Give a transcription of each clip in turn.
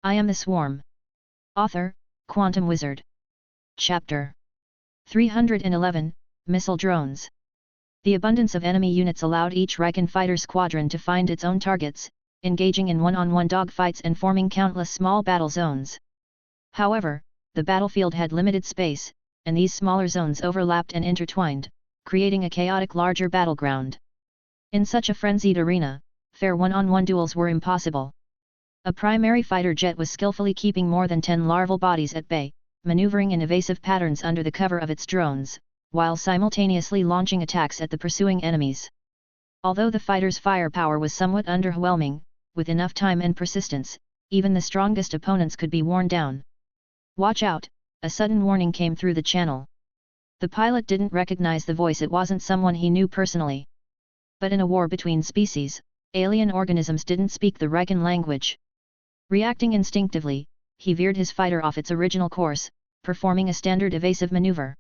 I Am the Swarm. Author, Quantum Wizard. Chapter 311, Missile Drones. The abundance of enemy units allowed each Riken fighter squadron to find its own targets, engaging in one-on-one dogfights and forming countless small battle zones. However, the battlefield had limited space, and these smaller zones overlapped and intertwined, creating a chaotic larger battleground. In such a frenzied arena, fair one-on-one duels were impossible. A primary fighter jet was skillfully keeping more than 10 larval bodies at bay, maneuvering in evasive patterns under the cover of its drones, while simultaneously launching attacks at the pursuing enemies. Although the fighter's firepower was somewhat underwhelming, with enough time and persistence, even the strongest opponents could be worn down. "Watch out," a sudden warning came through the channel. The pilot didn't recognize the voice. It wasn't someone he knew personally. But in a war between species, alien organisms didn't speak the Riken language. Reacting instinctively, he veered his fighter off its original course, performing a standard evasive maneuver.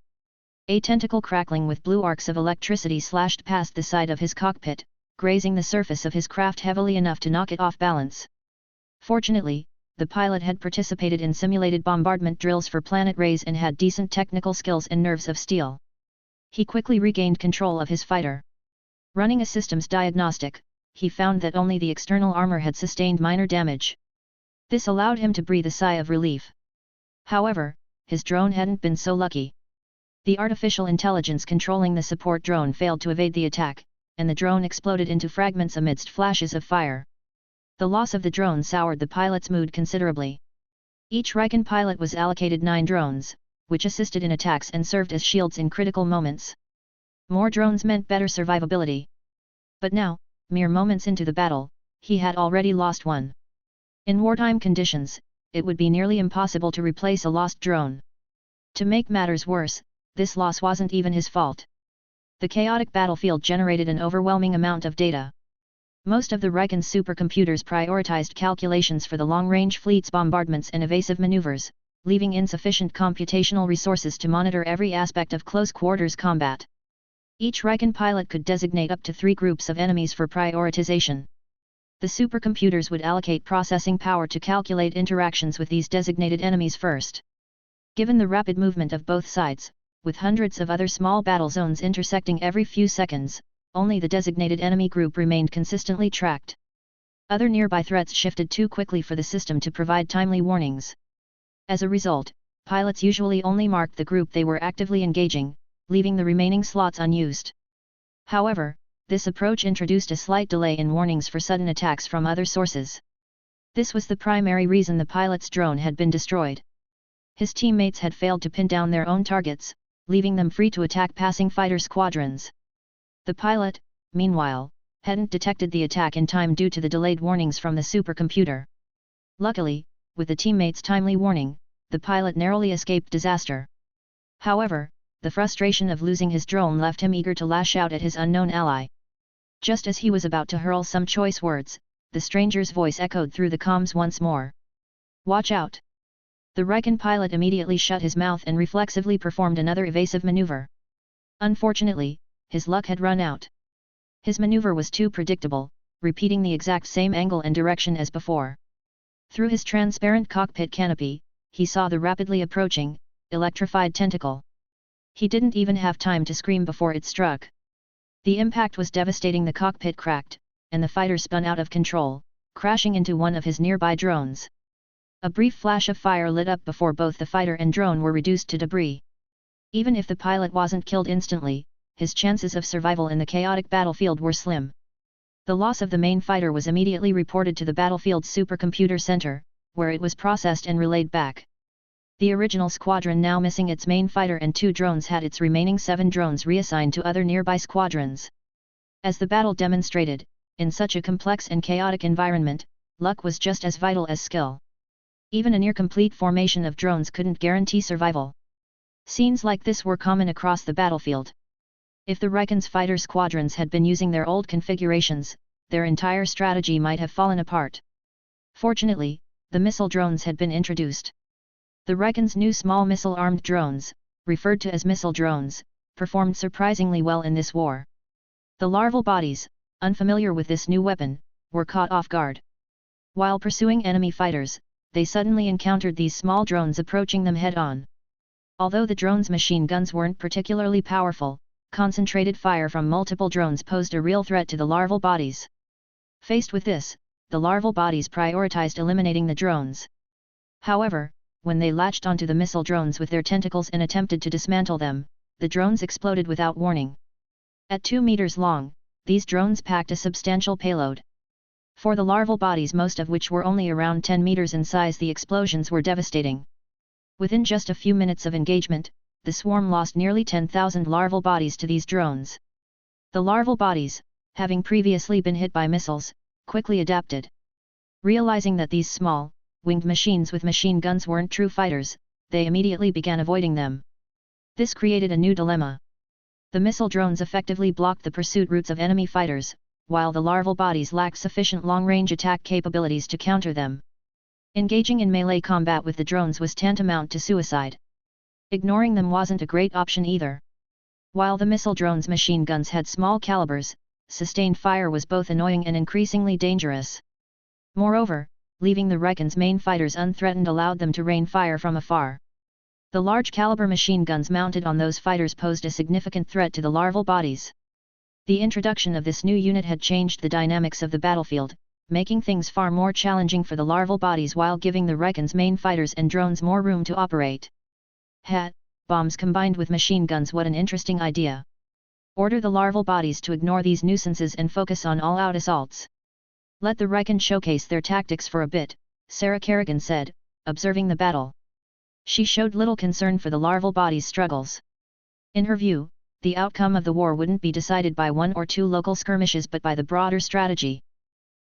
A tentacle crackling with blue arcs of electricity slashed past the side of his cockpit, grazing the surface of his craft heavily enough to knock it off balance. Fortunately, the pilot had participated in simulated bombardment drills for planet rays and had decent technical skills and nerves of steel. He quickly regained control of his fighter. Running a systems diagnostic, he found that only the external armor had sustained minor damage. This allowed him to breathe a sigh of relief. However, his drone hadn't been so lucky. The artificial intelligence controlling the support drone failed to evade the attack, and the drone exploded into fragments amidst flashes of fire. The loss of the drone soured the pilot's mood considerably. Each Riken pilot was allocated 9 drones, which assisted in attacks and served as shields in critical moments. More drones meant better survivability. But now, mere moments into the battle, he had already lost one. In wartime conditions, it would be nearly impossible to replace a lost drone. To make matters worse, this loss wasn't even his fault. The chaotic battlefield generated an overwhelming amount of data. Most of the Riken's supercomputers prioritized calculations for the long-range fleet's bombardments and evasive maneuvers, leaving insufficient computational resources to monitor every aspect of close-quarters combat. Each Riken pilot could designate up to 3 groups of enemies for prioritization. The supercomputers would allocate processing power to calculate interactions with these designated enemies first. Given the rapid movement of both sides, with hundreds of other small battle zones intersecting every few seconds, only the designated enemy group remained consistently tracked. Other nearby threats shifted too quickly for the system to provide timely warnings. As a result, pilots usually only marked the group they were actively engaging, leaving the remaining slots unused. However, this approach introduced a slight delay in warnings for sudden attacks from other sources. This was the primary reason the pilot's drone had been destroyed. His teammates had failed to pin down their own targets, leaving them free to attack passing fighter squadrons. The pilot, meanwhile, hadn't detected the attack in time due to the delayed warnings from the supercomputer. Luckily, with the teammates' timely warning, the pilot narrowly escaped disaster. However, the frustration of losing his drone left him eager to lash out at his unknown ally. Just as he was about to hurl some choice words, the stranger's voice echoed through the comms once more. "Watch out!" The Riken pilot immediately shut his mouth and reflexively performed another evasive maneuver. Unfortunately, his luck had run out. His maneuver was too predictable, repeating the exact same angle and direction as before. Through his transparent cockpit canopy, he saw the rapidly approaching, electrified tentacle. He didn't even have time to scream before it struck. The impact was devastating. The cockpit cracked, and the fighter spun out of control, crashing into one of his nearby drones. A brief flash of fire lit up before both the fighter and drone were reduced to debris. Even if the pilot wasn't killed instantly, his chances of survival in the chaotic battlefield were slim. The loss of the main fighter was immediately reported to the battlefield's supercomputer center, where it was processed and relayed back. The original squadron, now missing its main fighter and 2 drones, had its remaining 7 drones reassigned to other nearby squadrons. As the battle demonstrated, in such a complex and chaotic environment, luck was just as vital as skill. Even a near-complete formation of drones couldn't guarantee survival. Scenes like this were common across the battlefield. If the Riken's fighter squadrons had been using their old configurations, their entire strategy might have fallen apart. Fortunately, the missile drones had been introduced. The Riken's new small missile-armed drones, referred to as missile drones, performed surprisingly well in this war. The larval bodies, unfamiliar with this new weapon, were caught off guard. While pursuing enemy fighters, they suddenly encountered these small drones approaching them head-on. Although the drones' machine guns weren't particularly powerful, concentrated fire from multiple drones posed a real threat to the larval bodies. Faced with this, the larval bodies prioritized eliminating the drones. However, when they latched onto the missile drones with their tentacles and attempted to dismantle them, the drones exploded without warning. At 2 meters long, these drones packed a substantial payload. For the larval bodies, most of which were only around 10 meters in size, the explosions were devastating. Within just a few minutes of engagement, the swarm lost nearly 10,000 larval bodies to these drones. The larval bodies, having previously been hit by missiles, quickly adapted. Realizing that these small, winged machines with machine guns weren't true fighters, they immediately began avoiding them. This created a new dilemma. The missile drones effectively blocked the pursuit routes of enemy fighters, while the larval bodies lacked sufficient long-range attack capabilities to counter them. Engaging in melee combat with the drones was tantamount to suicide. Ignoring them wasn't a great option either. While the missile drones' machine guns had small calibers, sustained fire was both annoying and increasingly dangerous. Moreover, leaving the Reckon's main fighters unthreatened allowed them to rain fire from afar. The large-caliber machine guns mounted on those fighters posed a significant threat to the larval bodies. The introduction of this new unit had changed the dynamics of the battlefield, making things far more challenging for the larval bodies while giving the Reckon's main fighters and drones more room to operate. Bombs combined with machine guns, what an interesting idea. Order the larval bodies to ignore these nuisances and focus on all-out assaults. Let the Reckon showcase their tactics for a bit, Sarah Kerrigan said, observing the battle. She showed little concern for the larval bodies' struggles. In her view, the outcome of the war wouldn't be decided by 1 or 2 local skirmishes but by the broader strategy.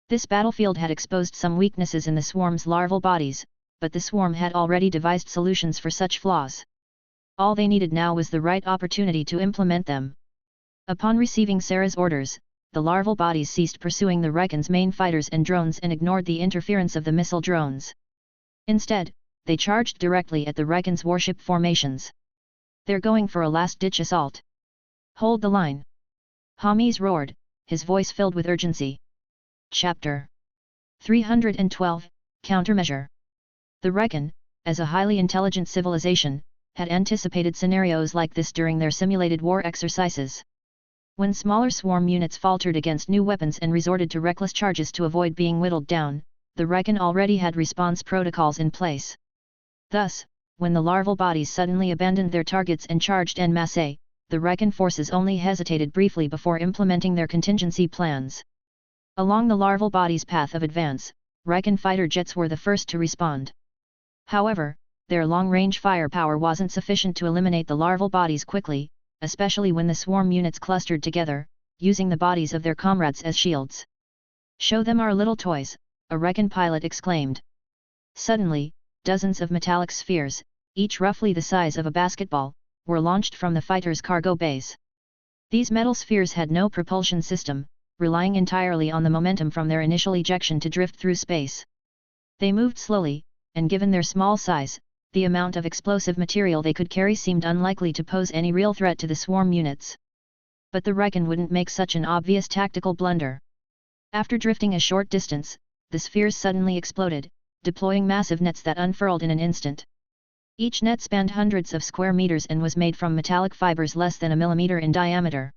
This battlefield had exposed some weaknesses in the swarm's larval bodies, but the swarm had already devised solutions for such flaws. All they needed now was the right opportunity to implement them. Upon receiving Sarah's orders, the larval bodies ceased pursuing the Reckon's main fighters and drones and ignored the interference of the missile drones. Instead, they charged directly at the Reckon's warship formations. They're going for a last-ditch assault. Hold the line! Hamis roared, his voice filled with urgency. Chapter 312, Countermeasure. The Reckon, as a highly intelligent civilization, had anticipated scenarios like this during their simulated war exercises. When smaller swarm units faltered against new weapons and resorted to reckless charges to avoid being whittled down, the Reckon already had response protocols in place. Thus, when the larval bodies suddenly abandoned their targets and charged en masse, the Reckon forces only hesitated briefly before implementing their contingency plans. Along the larval bodies' path of advance, Reckon fighter jets were the first to respond. However, their long-range firepower wasn't sufficient to eliminate the larval bodies quickly, especially when the swarm units clustered together, using the bodies of their comrades as shields. "Show them our little toys," a Reckon pilot exclaimed. Suddenly, dozens of metallic spheres, each roughly the size of a basketball, were launched from the fighters' cargo bays. These metal spheres had no propulsion system, relying entirely on the momentum from their initial ejection to drift through space. They moved slowly, and given their small size, the amount of explosive material they could carry seemed unlikely to pose any real threat to the swarm units. But the Reckon wouldn't make such an obvious tactical blunder. After drifting a short distance, the spheres suddenly exploded, deploying massive nets that unfurled in an instant. Each net spanned hundreds of square meters and was made from metallic fibers less than a millimeter in diameter.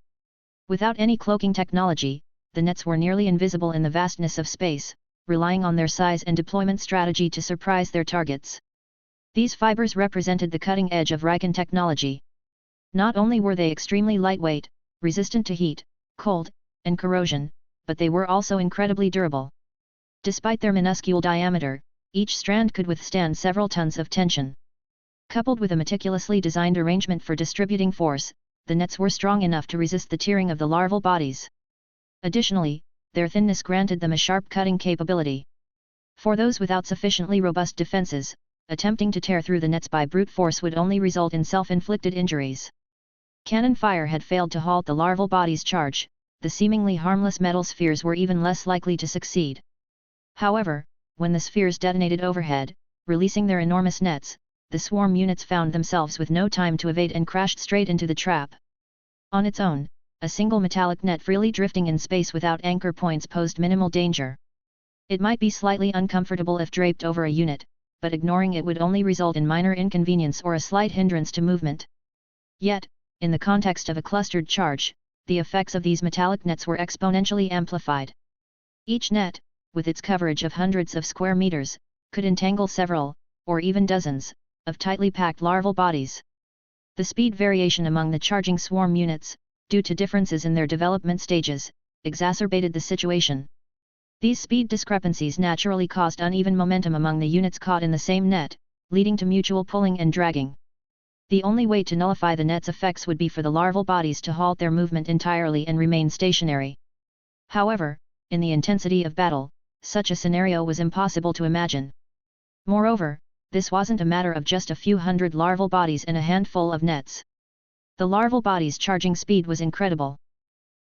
Without any cloaking technology, the nets were nearly invisible in the vastness of space, relying on their size and deployment strategy to surprise their targets. These fibers represented the cutting edge of Reckon technology. Not only were they extremely lightweight, resistant to heat, cold, and corrosion, but they were also incredibly durable. Despite their minuscule diameter, each strand could withstand several tons of tension. Coupled with a meticulously designed arrangement for distributing force, the nets were strong enough to resist the tearing of the larval bodies. Additionally, their thinness granted them a sharp cutting capability. For those without sufficiently robust defenses, attempting to tear through the nets by brute force would only result in self-inflicted injuries. Cannon fire had failed to halt the larval body's charge, the seemingly harmless metal spheres were even less likely to succeed. However, when the spheres detonated overhead, releasing their enormous nets, the swarm units found themselves with no time to evade and crashed straight into the trap. On its own, a single metallic net freely drifting in space without anchor points posed minimal danger. It might be slightly uncomfortable if draped over a unit, but ignoring it would only result in minor inconvenience or a slight hindrance to movement. Yet, in the context of a clustered charge, the effects of these metallic nets were exponentially amplified. Each net, with its coverage of hundreds of square meters, could entangle several, or even dozens, of tightly packed larval bodies. The speed variation among the charging swarm units, due to differences in their development stages, exacerbated the situation. These speed discrepancies naturally caused uneven momentum among the units caught in the same net, leading to mutual pulling and dragging. The only way to nullify the net's effects would be for the larval bodies to halt their movement entirely and remain stationary. However, in the intensity of battle, such a scenario was impossible to imagine. Moreover, this wasn't a matter of just a few hundred larval bodies and a handful of nets. The larval bodies' charging speed was incredible.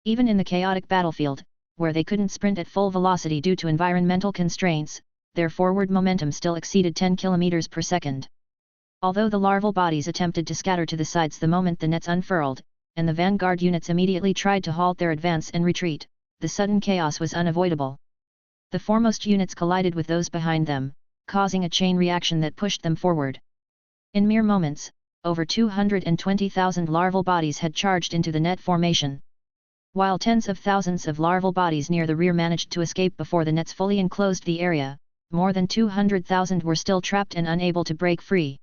Even in the chaotic battlefield, where they couldn't sprint at full velocity due to environmental constraints, their forward momentum still exceeded 10 km per second. Although the larval bodies attempted to scatter to the sides the moment the nets unfurled, and the vanguard units immediately tried to halt their advance and retreat, the sudden chaos was unavoidable. The foremost units collided with those behind them, causing a chain reaction that pushed them forward. In mere moments, over 220,000 larval bodies had charged into the net formation. While tens of thousands of larval bodies near the rear managed to escape before the nets fully enclosed the area, more than 200,000 were still trapped and unable to break free.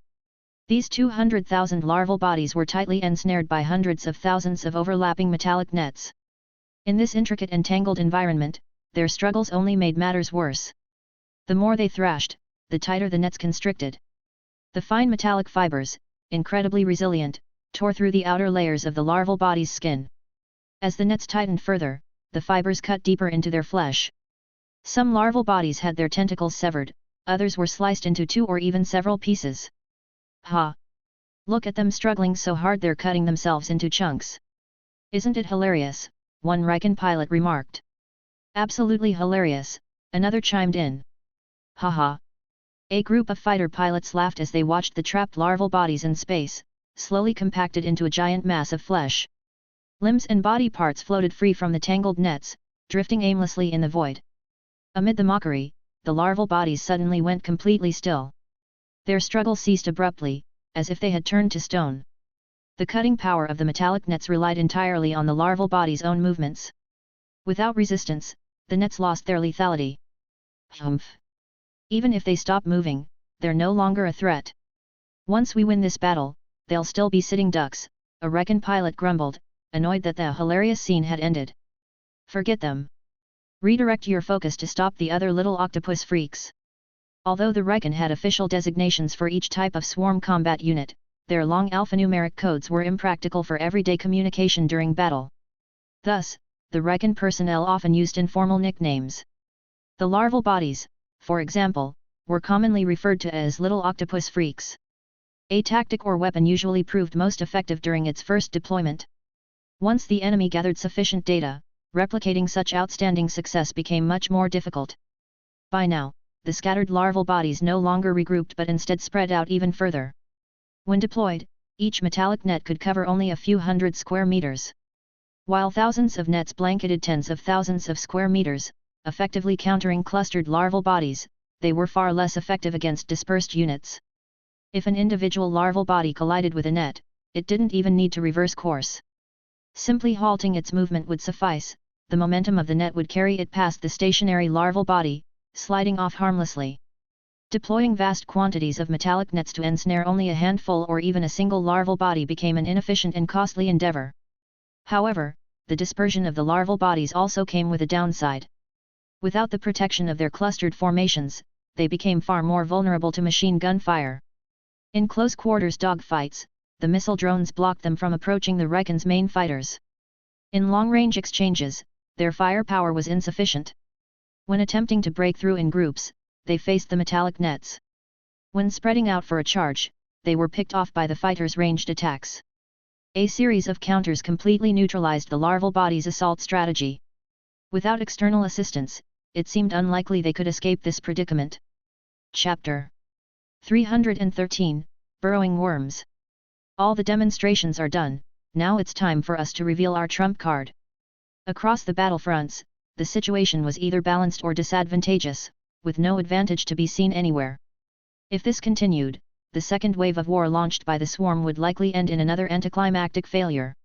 These 200,000 larval bodies were tightly ensnared by hundreds of thousands of overlapping metallic nets. In this intricate and tangled environment, their struggles only made matters worse. The more they thrashed, the tighter the nets constricted. The fine metallic fibers, incredibly resilient, tore through the outer layers of the larval body's skin. As the nets tightened further, the fibers cut deeper into their flesh. Some larval bodies had their tentacles severed, others were sliced into two or even several pieces. Ha! Look at them struggling so hard they're cutting themselves into chunks. Isn't it hilarious? One Riken pilot remarked. Absolutely hilarious, another chimed in. Haha. A group of fighter pilots laughed as they watched the trapped larval bodies in space, slowly compacted into a giant mass of flesh. Limbs and body parts floated free from the tangled nets, drifting aimlessly in the void. Amid the mockery, the larval bodies suddenly went completely still. Their struggle ceased abruptly, as if they had turned to stone. The cutting power of the metallic nets relied entirely on the larval body's own movements. Without resistance, the nets lost their lethality. Humph! Even if they stop moving, they're no longer a threat. Once we win this battle, they'll still be sitting ducks, a Riken pilot grumbled, annoyed that the hilarious scene had ended. Forget them. Redirect your focus to stop the other little octopus freaks. Although the Riken had official designations for each type of swarm combat unit, their long alphanumeric codes were impractical for everyday communication during battle. Thus, the Riken personnel often used informal nicknames. The larval bodies, for example, were commonly referred to as little octopus freaks. A tactic or weapon usually proved most effective during its first deployment. Once the enemy gathered sufficient data, replicating such outstanding success became much more difficult. By now, the scattered larval bodies no longer regrouped but instead spread out even further. When deployed, each metallic net could cover only a few hundred square meters. While thousands of nets blanketed tens of thousands of square meters, effectively countering clustered larval bodies, they were far less effective against dispersed units. If an individual larval body collided with a net, it didn't even need to reverse course. Simply halting its movement would suffice, the momentum of the net would carry it past the stationary larval body, sliding off harmlessly. Deploying vast quantities of metallic nets to ensnare only a handful or even a single larval body became an inefficient and costly endeavor. However, the dispersion of the larval bodies also came with a downside. Without the protection of their clustered formations, they became far more vulnerable to machine gun fire. In close quarters dogfights, the missile drones blocked them from approaching the Riken's main fighters. In long-range exchanges, their firepower was insufficient. When attempting to break through in groups, they faced the metallic nets. When spreading out for a charge, they were picked off by the fighters' ranged attacks. A series of counters completely neutralized the larval body's assault strategy. Without external assistance, it seemed unlikely they could escape this predicament. Chapter 313, Burrowing Worms. All the demonstrations are done, now it's time for us to reveal our trump card. Across the battlefronts, the situation was either balanced or disadvantageous, with no advantage to be seen anywhere. If this continued, the second wave of war launched by the swarm would likely end in another anticlimactic failure.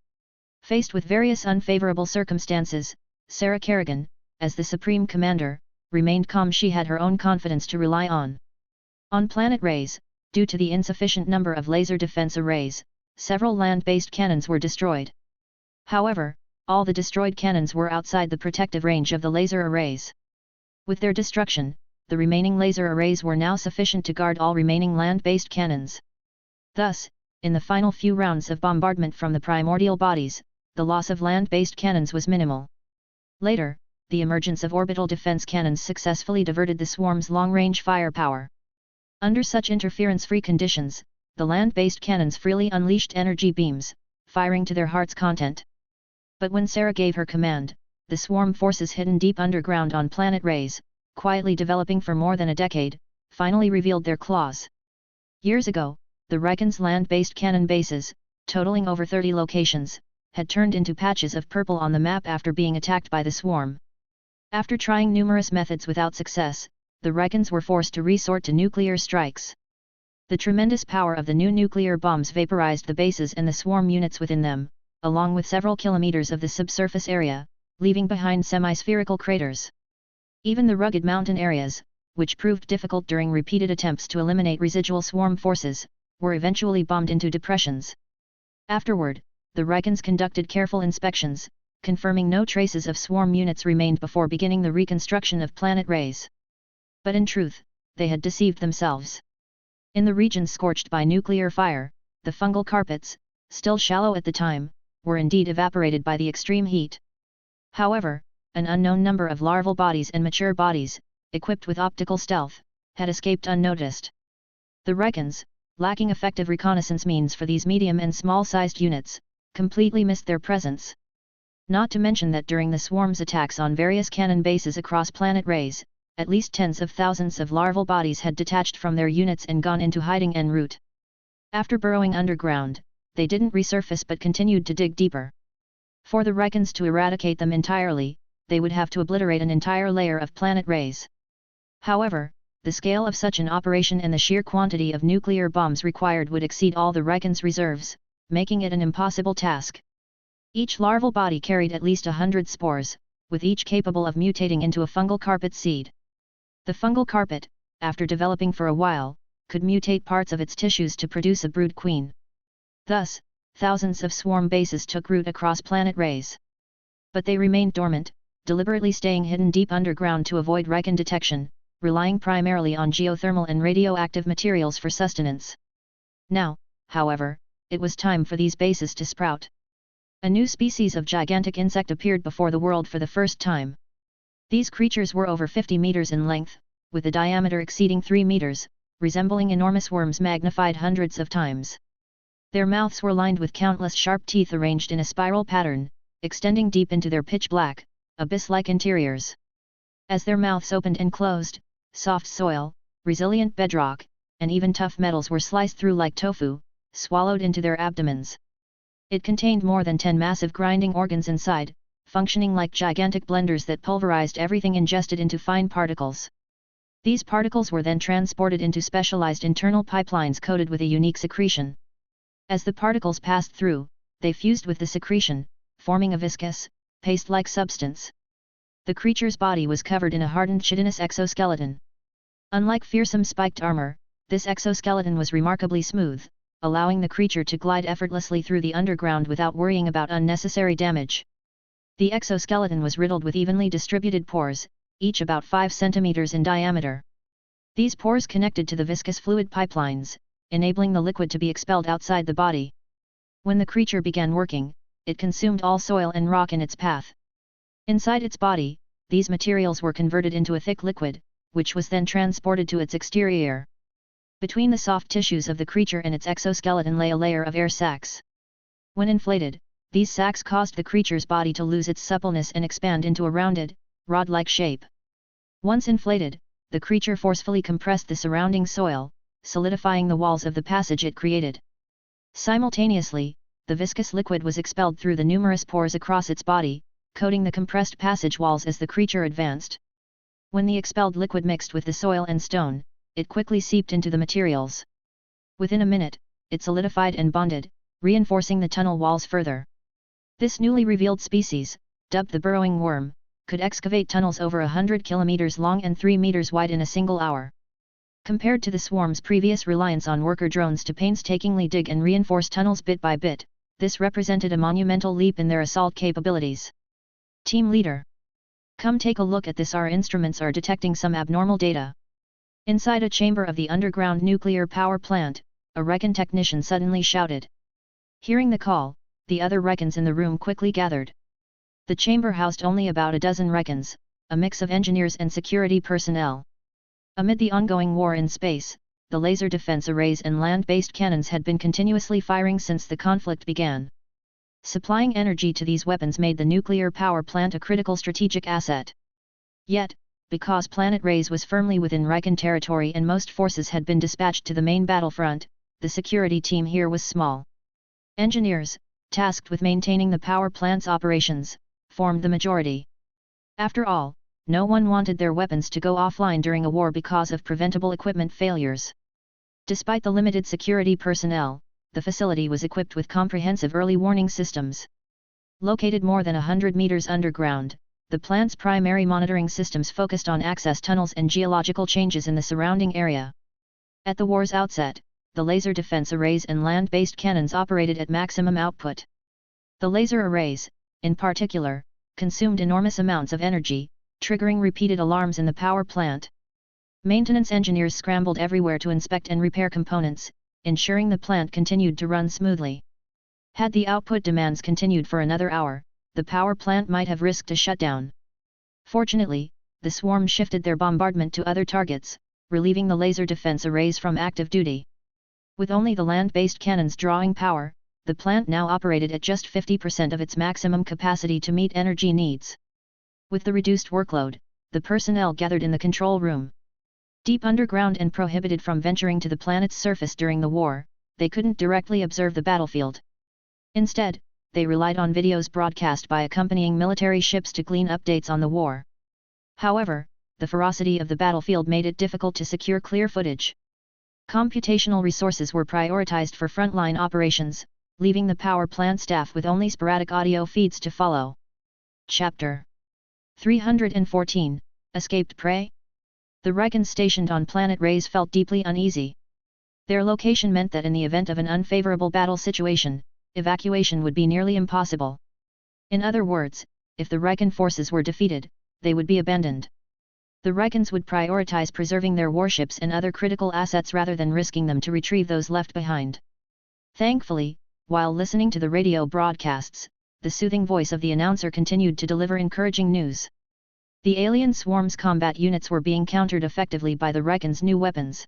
Faced with various unfavorable circumstances, Sarah Kerrigan, as the Supreme Commander, remained calm. She had her own confidence to rely on. On planet Ray's, due to the insufficient number of laser defense arrays, several land-based cannons were destroyed. However, all the destroyed cannons were outside the protective range of the laser arrays. With their destruction, the remaining laser arrays were now sufficient to guard all remaining land-based cannons. Thus, in the final few rounds of bombardment from the primordial bodies, the loss of land-based cannons was minimal. Later, the emergence of orbital defense cannons successfully diverted the swarm's long-range firepower. Under such interference-free conditions, the land-based cannons freely unleashed energy beams, firing to their heart's content. But when Sarah gave her command, the swarm forces hidden deep underground on planet Ray's, quietly developing for more than a decade, finally revealed their claws. Years ago, the Riken's land-based cannon bases, totaling over 30 locations, had turned into patches of purple on the map after being attacked by the swarm. After trying numerous methods without success, the Rikens were forced to resort to nuclear strikes. The tremendous power of the new nuclear bombs vaporized the bases and the swarm units within them, along with several kilometers of the subsurface area, leaving behind semi-spherical craters. Even the rugged mountain areas, which proved difficult during repeated attempts to eliminate residual swarm forces, were eventually bombed into depressions. Afterward, the Rikens conducted careful inspections, confirming no traces of swarm units remained before beginning the reconstruction of planet Ray's. But in truth, they had deceived themselves. In the regions scorched by nuclear fire, the fungal carpets, still shallow at the time, were indeed evaporated by the extreme heat. However, an unknown number of larval bodies and mature bodies, equipped with optical stealth, had escaped unnoticed. The Rikens, lacking effective reconnaissance means for these medium and small-sized units, completely missed their presence. Not to mention that during the swarm's attacks on various cannon bases across planet Ray's, at least tens of thousands of larval bodies had detached from their units and gone into hiding en route. After burrowing underground, they didn't resurface but continued to dig deeper. For the Rikens to eradicate them entirely, they would have to obliterate an entire layer of planet Ray's. However, the scale of such an operation and the sheer quantity of nuclear bombs required would exceed all the Rikens' reserves, making it an impossible task. Each larval body carried at least 100 spores, with each capable of mutating into a fungal carpet seed. The fungal carpet, after developing for a while, could mutate parts of its tissues to produce a brood queen. Thus, thousands of swarm bases took root across planet Ray's. But they remained dormant, deliberately staying hidden deep underground to avoid Riken detection, relying primarily on geothermal and radioactive materials for sustenance. Now, however, it was time for these bases to sprout. A new species of gigantic insect appeared before the world for the first time. These creatures were over 50 meters in length, with a diameter exceeding 3 meters, resembling enormous worms magnified hundreds of times. Their mouths were lined with countless sharp teeth arranged in a spiral pattern, extending deep into their pitch-black, abyss-like interiors. As their mouths opened and closed, soft soil, resilient bedrock, and even tough metals were sliced through like tofu, swallowed into their abdomens. It contained more than 10 massive grinding organs inside, functioning like gigantic blenders that pulverized everything ingested into fine particles. These particles were then transported into specialized internal pipelines coated with a unique secretion. As the particles passed through, they fused with the secretion, forming a viscous, paste-like substance. The creature's body was covered in a hardened chitinous exoskeleton. Unlike fearsome spiked armor, this exoskeleton was remarkably smooth, allowing the creature to glide effortlessly through the underground without worrying about unnecessary damage. The exoskeleton was riddled with evenly distributed pores, each about 5 centimeters in diameter. These pores connected to the viscous fluid pipelines, enabling the liquid to be expelled outside the body. When the creature began working, it consumed all soil and rock in its path. Inside its body, these materials were converted into a thick liquid, which was then transported to its exterior. Between the soft tissues of the creature and its exoskeleton lay a layer of air sacs. When inflated, these sacs caused the creature's body to lose its suppleness and expand into a rounded, rod-like shape. Once inflated, the creature forcefully compressed the surrounding soil, solidifying the walls of the passage it created. Simultaneously, the viscous liquid was expelled through the numerous pores across its body, coating the compressed passage walls as the creature advanced. When the expelled liquid mixed with the soil and stone, it quickly seeped into the materials. Within a minute, it solidified and bonded, reinforcing the tunnel walls further. This newly revealed species, dubbed the burrowing worm, could excavate tunnels over 100 kilometers long and 3 meters wide in a single hour. Compared to the swarm's previous reliance on worker drones to painstakingly dig and reinforce tunnels bit by bit, this represented a monumental leap in their assault capabilities. Team Leader. Come take a look at this. Our instruments are detecting some abnormal data. Inside a chamber of the underground nuclear power plant, a Recon technician suddenly shouted. Hearing the call, the other Recons in the room quickly gathered. The chamber housed only about a dozen Recons, a mix of engineers and security personnel. Amid the ongoing war in space, the laser defense arrays and land-based cannons had been continuously firing since the conflict began. Supplying energy to these weapons made the nuclear power plant a critical strategic asset. Yet, because Planet Rays was firmly within Recon territory and most forces had been dispatched to the main battlefront, the security team here was small. Engineers, tasked with maintaining the power plant's operations, formed the majority. After all, no one wanted their weapons to go offline during a war because of preventable equipment failures. Despite the limited security personnel, the facility was equipped with comprehensive early warning systems. Located more than 100 meters underground, the plant's primary monitoring systems focused on access tunnels and geological changes in the surrounding area. At the war's outset, the laser defense arrays and land-based cannons operated at maximum output. The laser arrays, in particular, consumed enormous amounts of energy, triggering repeated alarms in the power plant. Maintenance engineers scrambled everywhere to inspect and repair components, ensuring the plant continued to run smoothly. Had the output demands continued for another hour, the power plant might have risked a shutdown. Fortunately, the swarm shifted their bombardment to other targets, relieving the laser defense arrays from active duty. With only the land-based cannons drawing power, the plant now operated at just 50% of its maximum capacity to meet energy needs. With the reduced workload, the personnel gathered in the control room. Deep underground and prohibited from venturing to the planet's surface during the war, they couldn't directly observe the battlefield. Instead, they relied on videos broadcast by accompanying military ships to glean updates on the war. However, the ferocity of the battlefield made it difficult to secure clear footage. Computational resources were prioritized for frontline operations, leaving the power plant staff with only sporadic audio feeds to follow. Chapter 314, Escaped Prey? The Recons stationed on Planet Rays felt deeply uneasy. Their location meant that in the event of an unfavorable battle situation, evacuation would be nearly impossible. In other words, if the Recon forces were defeated, they would be abandoned. The Recons would prioritize preserving their warships and other critical assets rather than risking them to retrieve those left behind. Thankfully, while listening to the radio broadcasts, the soothing voice of the announcer continued to deliver encouraging news. The alien swarm's combat units were being countered effectively by the Recons' new weapons.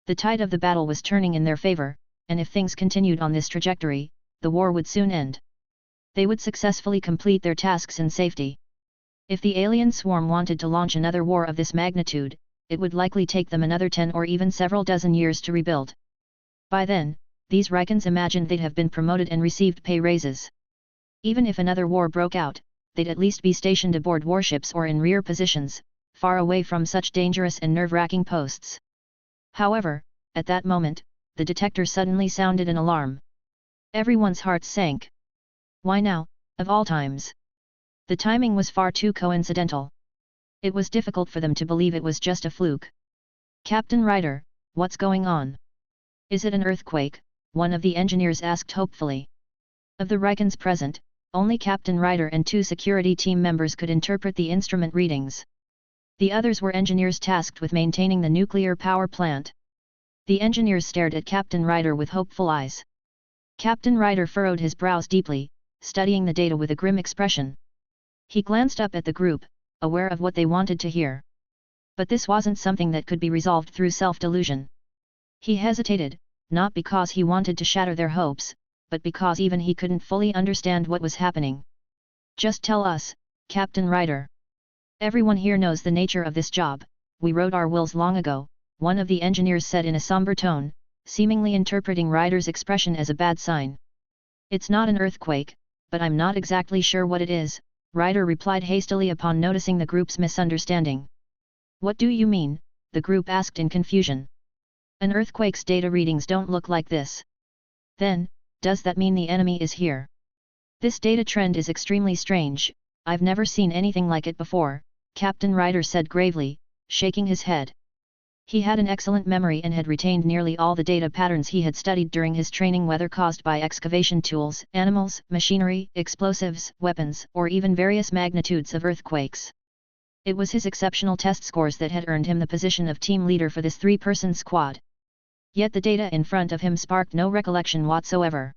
The tide of the battle was turning in their favor, and if things continued on this trajectory, the war would soon end. They would successfully complete their tasks in safety. If the alien swarm wanted to launch another war of this magnitude, it would likely take them another 10 or even several dozen years to rebuild. By then, these Recons imagined they'd have been promoted and received pay raises. Even if another war broke out, they'd at least be stationed aboard warships or in rear positions, far away from such dangerous and nerve-wracking posts. However, at that moment, the detector suddenly sounded an alarm. Everyone's hearts sank. Why now, of all times? The timing was far too coincidental. It was difficult for them to believe it was just a fluke. Captain Ryder, what's going on? Is it an earthquake? One of the engineers asked hopefully. Of the Recons present, only Captain Ryder and 2 security team members could interpret the instrument readings. The others were engineers tasked with maintaining the nuclear power plant. The engineers stared at Captain Ryder with hopeful eyes. Captain Ryder furrowed his brows deeply, studying the data with a grim expression. He glanced up at the group, aware of what they wanted to hear. But this wasn't something that could be resolved through self-delusion. He hesitated, not because he wanted to shatter their hopes, but because even he couldn't fully understand what was happening. Just tell us, Captain Ryder. Everyone here knows the nature of this job, we wrote our wills long ago, one of the engineers said in a somber tone, seemingly interpreting Ryder's expression as a bad sign. It's not an earthquake, but I'm not exactly sure what it is, Ryder replied hastily upon noticing the group's misunderstanding. What do you mean? the group asked in confusion. An earthquake's data readings don't look like this. Then, does that mean the enemy is here? This data trend is extremely strange, I've never seen anything like it before, Captain Ryder said gravely, shaking his head. He had an excellent memory and had retained nearly all the data patterns he had studied during his training, whether caused by excavation tools, animals, machinery, explosives, weapons, or even various magnitudes of earthquakes. It was his exceptional test scores that had earned him the position of team leader for this three-person squad. Yet the data in front of him sparked no recollection whatsoever.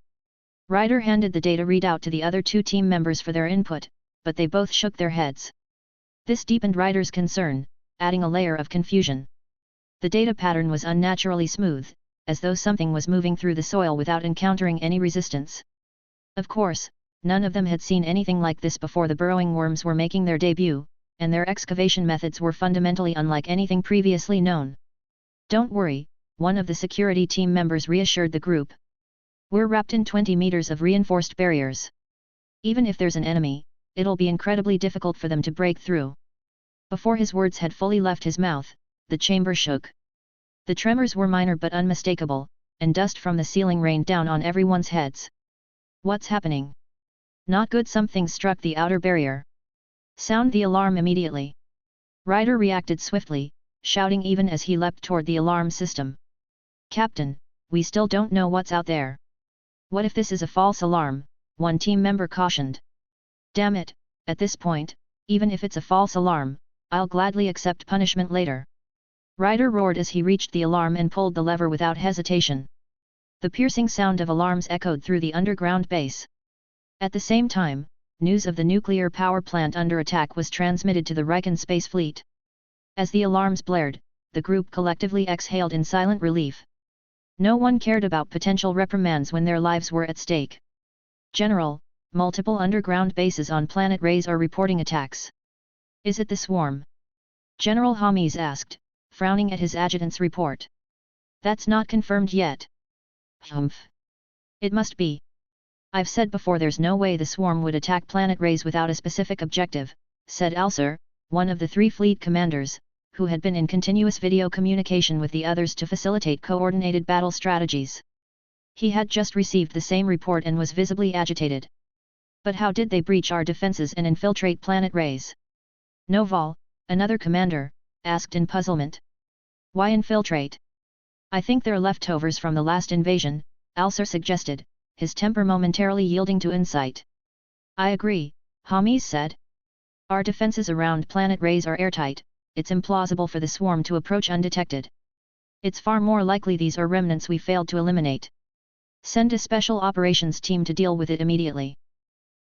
Ryder handed the data readout to the other two team members for their input, but they both shook their heads. This deepened Ryder's concern, adding a layer of confusion. The data pattern was unnaturally smooth, as though something was moving through the soil without encountering any resistance. Of course, none of them had seen anything like this before. The burrowing worms were making their debut, and their excavation methods were fundamentally unlike anything previously known. "Don't worry," one of the security team members reassured the group. "We're wrapped in 20 meters of reinforced barriers. Even if there's an enemy, it'll be incredibly difficult for them to break through." Before his words had fully left his mouth, the chamber shook. The tremors were minor but unmistakable, and dust from the ceiling rained down on everyone's heads. "What's happening?" "Not good, something struck the outer barrier. Sound the alarm immediately." Ryder reacted swiftly, shouting even as he leapt toward the alarm system. "Captain, we still don't know what's out there." "What if this is a false alarm?" one team member cautioned. "Damn it, at this point, even if it's a false alarm, I'll gladly accept punishment later." Ryder roared as he reached the alarm and pulled the lever without hesitation. The piercing sound of alarms echoed through the underground base. At the same time, news of the nuclear power plant under attack was transmitted to the Riken space fleet. As the alarms blared, the group collectively exhaled in silent relief. No one cared about potential reprimands when their lives were at stake. "General, multiple underground bases on planet Ray's are reporting attacks." "Is it the swarm?" General Hamis asked, frowning at his adjutant's report. "That's not confirmed yet." "Humph. It must be. I've said before there's no way the swarm would attack planet Ray's without a specific objective," said Alcer, one of the three fleet commanders, who had been in continuous video communication with the others to facilitate coordinated battle strategies. He had just received the same report and was visibly agitated. "But how did they breach our defenses and infiltrate planet Ray's?" Noval, another commander, asked in puzzlement. "Why infiltrate?" "I think they're leftovers from the last invasion," Alcer suggested, his temper momentarily yielding to insight. "I agree," Hamis said. "Our defenses around planet Ray's are airtight, it's implausible for the swarm to approach undetected. It's far more likely these are remnants we failed to eliminate. Send a special operations team to deal with it immediately."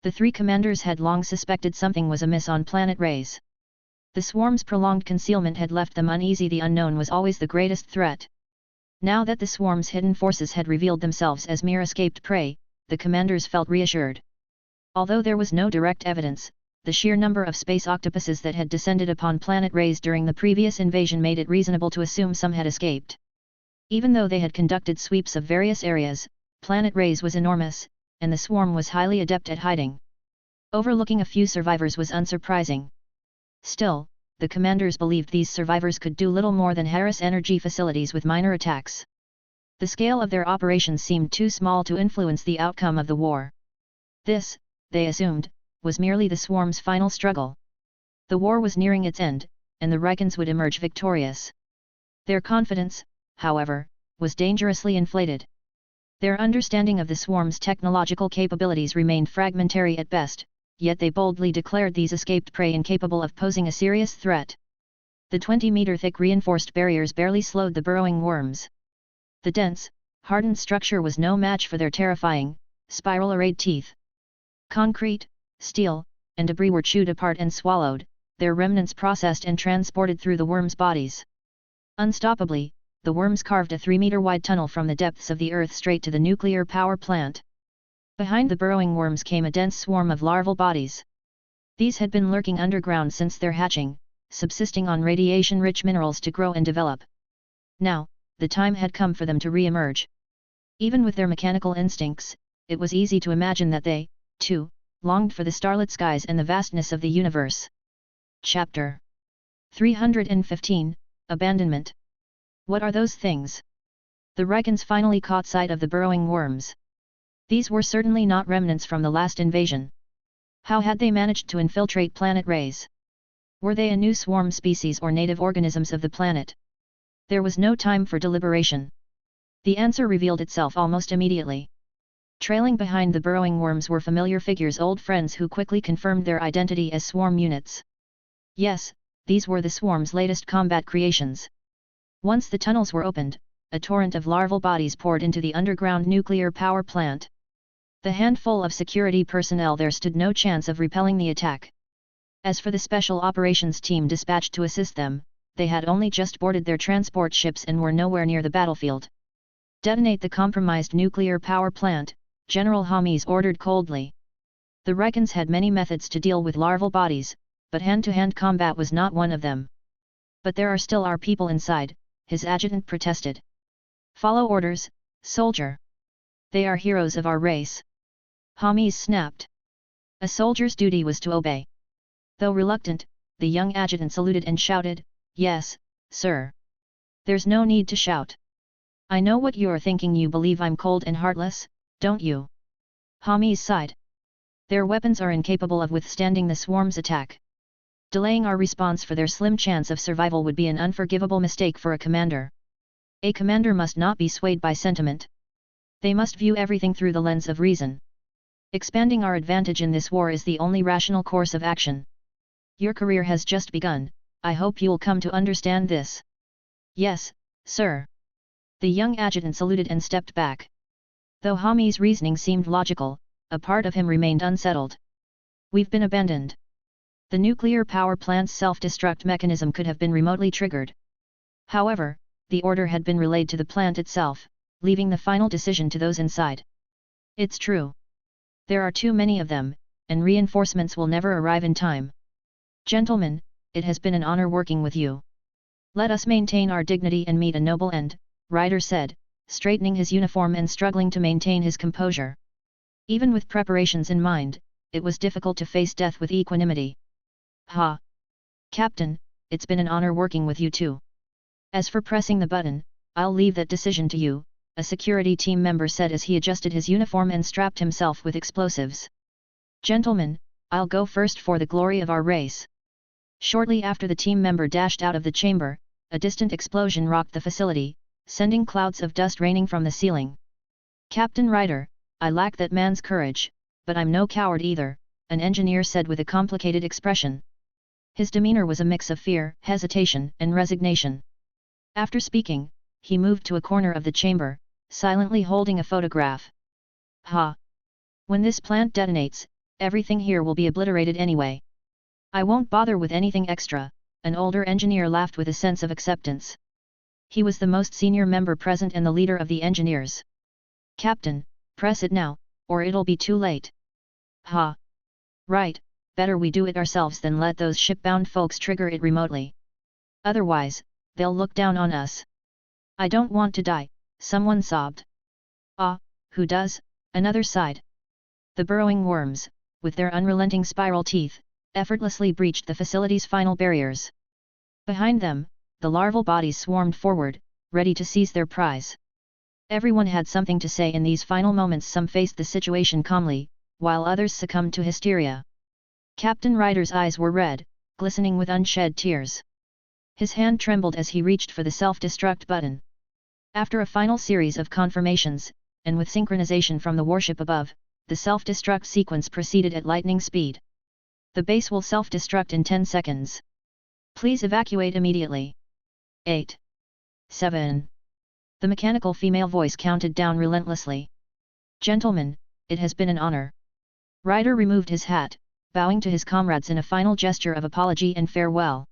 The three commanders had long suspected something was amiss on planet Ray's. The swarm's prolonged concealment had left them uneasy. The unknown was always the greatest threat. Now that the swarm's hidden forces had revealed themselves as mere escaped prey, the commanders felt reassured. Although there was no direct evidence, the sheer number of space octopuses that had descended upon planet Ray's during the previous invasion made it reasonable to assume some had escaped. Even though they had conducted sweeps of various areas, planet Ray's was enormous, and the swarm was highly adept at hiding. Overlooking a few survivors was unsurprising. Still, the commanders believed these survivors could do little more than harass energy facilities with minor attacks. The scale of their operations seemed too small to influence the outcome of the war. This, they assumed, was merely the swarm's final struggle. The war was nearing its end, and the Rikens would emerge victorious. Their confidence, however, was dangerously inflated. Their understanding of the swarm's technological capabilities remained fragmentary at best, yet they boldly declared these escaped prey incapable of posing a serious threat. The 20-meter-thick reinforced barriers barely slowed the burrowing worms. The dense, hardened structure was no match for their terrifying, spiral-arrayed teeth. Concrete, steel, and debris were chewed apart and swallowed, their remnants processed and transported through the worms' bodies. Unstoppably, the worms carved a 3-meter-wide tunnel from the depths of the Earth straight to the nuclear power plant. Behind the burrowing worms came a dense swarm of larval bodies. These had been lurking underground since their hatching, subsisting on radiation-rich minerals to grow and develop. Now, the time had come for them to re-emerge. Even with their mechanical instincts, it was easy to imagine that they, too, longed for the starlit skies and the vastness of the universe. Chapter 315, Abandonment. What are those things? The Rykans finally caught sight of the burrowing worms. These were certainly not remnants from the last invasion. How had they managed to infiltrate planet Rays? Were they a new swarm species or native organisms of the planet? There was no time for deliberation. The answer revealed itself almost immediately. Trailing behind the burrowing worms were familiar figures, old friends who quickly confirmed their identity as swarm units. Yes, these were the swarm's latest combat creations. Once the tunnels were opened, a torrent of larval bodies poured into the underground nuclear power plant. The handful of security personnel there stood no chance of repelling the attack. As for the special operations team dispatched to assist them, they had only just boarded their transport ships and were nowhere near the battlefield. Detonate the compromised nuclear power plant, General Hamis ordered coldly. The Rykans had many methods to deal with larval bodies, but hand-to-hand combat was not one of them. But there are still our people inside, his adjutant protested. Follow orders, soldier. They are heroes of our race. Hamis snapped. A soldier's duty was to obey. Though reluctant, the young adjutant saluted and shouted, "Yes, sir." There's no need to shout. I know what you're thinking. You believe I'm cold and heartless, don't you? Hamis sighed. Their weapons are incapable of withstanding the swarm's attack. Delaying our response for their slim chance of survival would be an unforgivable mistake for a commander. A commander must not be swayed by sentiment. They must view everything through the lens of reason. Expanding our advantage in this war is the only rational course of action. Your career has just begun, I hope you'll come to understand this. Yes, sir. The young adjutant saluted and stepped back. Though Hamis' reasoning seemed logical, a part of him remained unsettled. We've been abandoned. The nuclear power plant's self-destruct mechanism could have been remotely triggered. However, the order had been relayed to the plant itself, leaving the final decision to those inside. It's true. There are too many of them, and reinforcements will never arrive in time. Gentlemen, it has been an honor working with you. Let us maintain our dignity and meet a noble end, Ryder said, straightening his uniform and struggling to maintain his composure. Even with preparations in mind, it was difficult to face death with equanimity. Ha! Captain, it's been an honor working with you too. As for pressing the button, I'll leave that decision to you, a security team member said as he adjusted his uniform and strapped himself with explosives. Gentlemen, I'll go first for the glory of our race. Shortly after the team member dashed out of the chamber, a distant explosion rocked the facility, sending clouds of dust raining from the ceiling. Captain Ryder, I lack that man's courage, but I'm no coward either, an engineer said with a complicated expression. His demeanor was a mix of fear, hesitation, and resignation. After speaking, he moved to a corner of the chamber, silently holding a photograph. Ha! When this plant detonates, everything here will be obliterated anyway. I won't bother with anything extra, an older engineer laughed with a sense of acceptance. He was the most senior member present and the leader of the engineers. Captain, press it now, or it'll be too late. Ha! Right, better we do it ourselves than let those shipbound folks trigger it remotely. Otherwise, they'll look down on us. I don't want to die, someone sobbed. Ah, who does? Another sighed. The burrowing worms, with their unrelenting spiral teeth, effortlessly breached the facility's final barriers. Behind them, the larval bodies swarmed forward, ready to seize their prize. Everyone had something to say in these final moments. Some faced the situation calmly, while others succumbed to hysteria. Captain Ryder's eyes were red, glistening with unshed tears. His hand trembled as he reached for the self-destruct button. After a final series of confirmations, and with synchronization from the warship above, the self-destruct sequence proceeded at lightning speed. The base will self-destruct in 10 seconds. Please evacuate immediately. 8. 7. The mechanical female voice counted down relentlessly. Gentlemen, it has been an honor. Ryder removed his hat, bowing to his comrades in a final gesture of apology and farewell.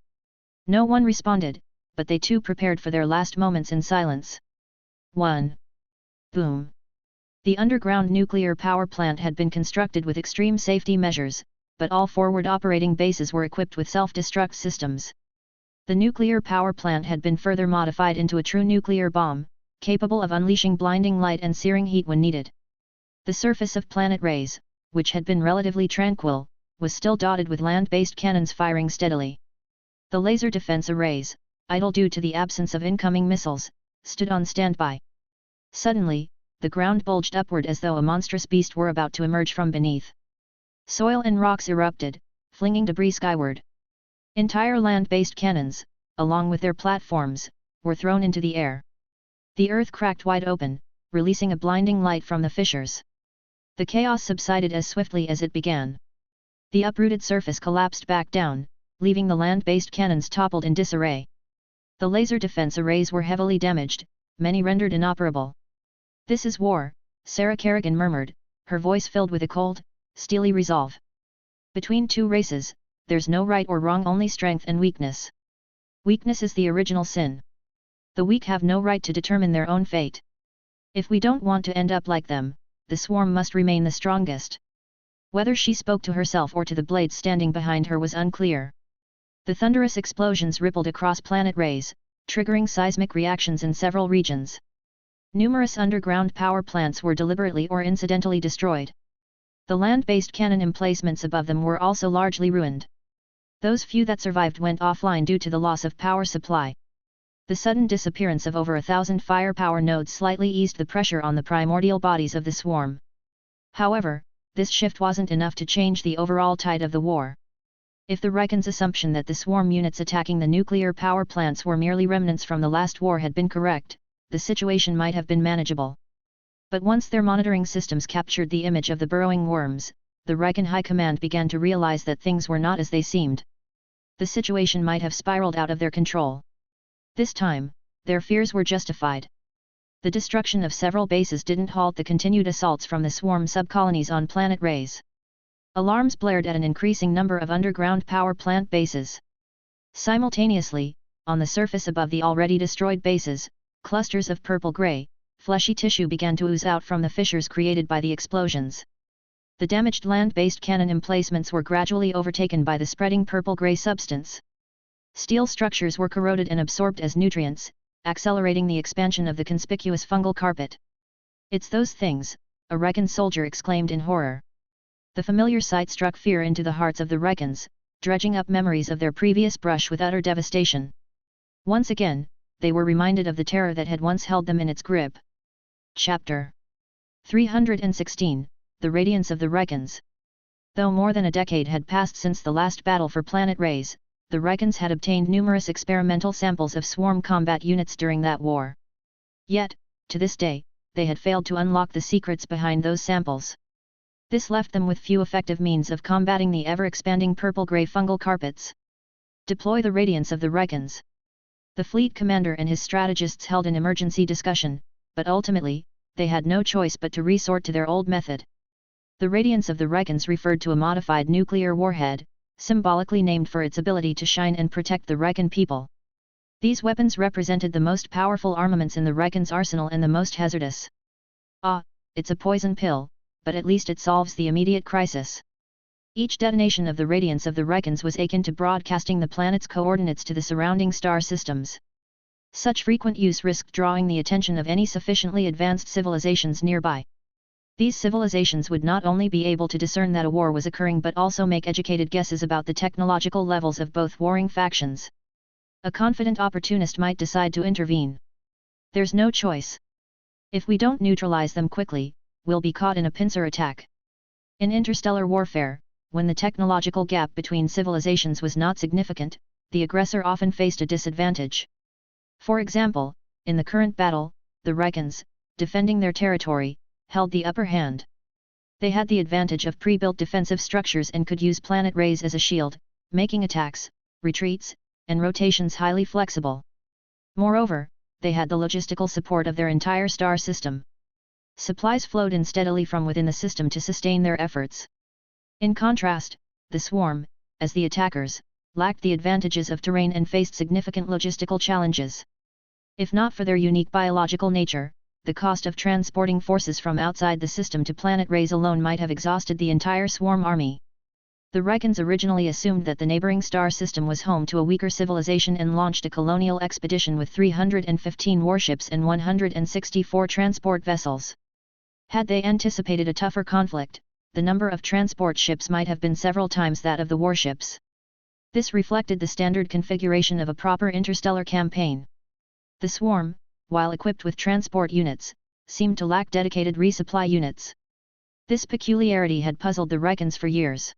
No one responded, but they too prepared for their last moments in silence. 1. Boom. The underground nuclear power plant had been constructed with extreme safety measures, but all forward operating bases were equipped with self-destruct systems. The nuclear power plant had been further modified into a true nuclear bomb, capable of unleashing blinding light and searing heat when needed. The surface of planet Rays, which had been relatively tranquil, was still dotted with land-based cannons firing steadily. The laser defense arrays, idle due to the absence of incoming missiles, stood on standby. Suddenly, the ground bulged upward as though a monstrous beast were about to emerge from beneath. Soil and rocks erupted, flinging debris skyward. Entire land-based cannons, along with their platforms, were thrown into the air. The earth cracked wide open, releasing a blinding light from the fissures. The chaos subsided as swiftly as it began. The uprooted surface collapsed back down, leaving the land-based cannons toppled in disarray. The laser defense arrays were heavily damaged, many rendered inoperable. "This is war," Sarah Kerrigan murmured, her voice filled with a cold, steely resolve. "Between two races, there's no right or wrong, only strength and weakness. Weakness is the original sin. The weak have no right to determine their own fate. If we don't want to end up like them, the swarm must remain the strongest." Whether she spoke to herself or to the blades standing behind her was unclear. The thunderous explosions rippled across planet rays, triggering seismic reactions in several regions. Numerous underground power plants were deliberately or incidentally destroyed. The land-based cannon emplacements above them were also largely ruined. Those few that survived went offline due to the loss of power supply. The sudden disappearance of over 1,000 firepower nodes slightly eased the pressure on the primordial bodies of the swarm. However, this shift wasn't enough to change the overall tide of the war. If the Reichens' assumption that the swarm units attacking the nuclear power plants were merely remnants from the last war had been correct, the situation might have been manageable. But once their monitoring systems captured the image of the burrowing worms, the Reichen High Command began to realize that things were not as they seemed. The situation might have spiraled out of their control. This time, their fears were justified. The destruction of several bases didn't halt the continued assaults from the swarm subcolonies on planet rays. Alarms blared at an increasing number of underground power plant bases. Simultaneously, on the surface above the already destroyed bases, clusters of purple-gray, fleshy tissue began to ooze out from the fissures created by the explosions. The damaged land-based cannon emplacements were gradually overtaken by the spreading purple-gray substance. Steel structures were corroded and absorbed as nutrients, accelerating the expansion of the conspicuous fungal carpet. "It's those things," a Reichen soldier exclaimed in horror. The familiar sight struck fear into the hearts of the Reichens, dredging up memories of their previous brush with utter devastation. Once again, they were reminded of the terror that had once held them in its grip. Chapter 316, The Radiance of the Reichens. Though more than a decade had passed since the last battle for planet rays, the Reichens had obtained numerous experimental samples of swarm combat units during that war. Yet, to this day, they had failed to unlock the secrets behind those samples. This left them with few effective means of combating the ever-expanding purple-gray fungal carpets. Deploy the radiance of the Reichens. The fleet commander and his strategists held an emergency discussion, but ultimately, they had no choice but to resort to their old method. The radiance of the Reichens referred to a modified nuclear warhead, symbolically named for its ability to shine and protect the Reichen people. These weapons represented the most powerful armaments in the Reichens' arsenal and the most hazardous. "Ah, it's a poison pill, but at least it solves the immediate crisis." Each detonation of the radiance of the Reichens was akin to broadcasting the planet's coordinates to the surrounding star systems. Such frequent use risked drawing the attention of any sufficiently advanced civilizations nearby. These civilizations would not only be able to discern that a war was occurring but also make educated guesses about the technological levels of both warring factions. A confident opportunist might decide to intervene. "There's no choice. If we don't neutralize them quickly, we'll be caught in a pincer attack." In interstellar warfare, when the technological gap between civilizations was not significant, the aggressor often faced a disadvantage. For example, in the current battle, the Reichens, defending their territory, held the upper hand. They had the advantage of pre-built defensive structures and could use planet rays as a shield, making attacks, retreats, and rotations highly flexible. Moreover, they had the logistical support of their entire star system. Supplies flowed in steadily from within the system to sustain their efforts. In contrast, the swarm, as the attackers, lacked the advantages of terrain and faced significant logistical challenges. If not for their unique biological nature, the cost of transporting forces from outside the system to planet rays alone might have exhausted the entire swarm army. The Reichens originally assumed that the neighboring star system was home to a weaker civilization and launched a colonial expedition with 315 warships and 164 transport vessels. Had they anticipated a tougher conflict, the number of transport ships might have been several times that of the warships. This reflected the standard configuration of a proper interstellar campaign. The swarm, while equipped with transport units, seemed to lack dedicated resupply units. This peculiarity had puzzled the Reckons for years.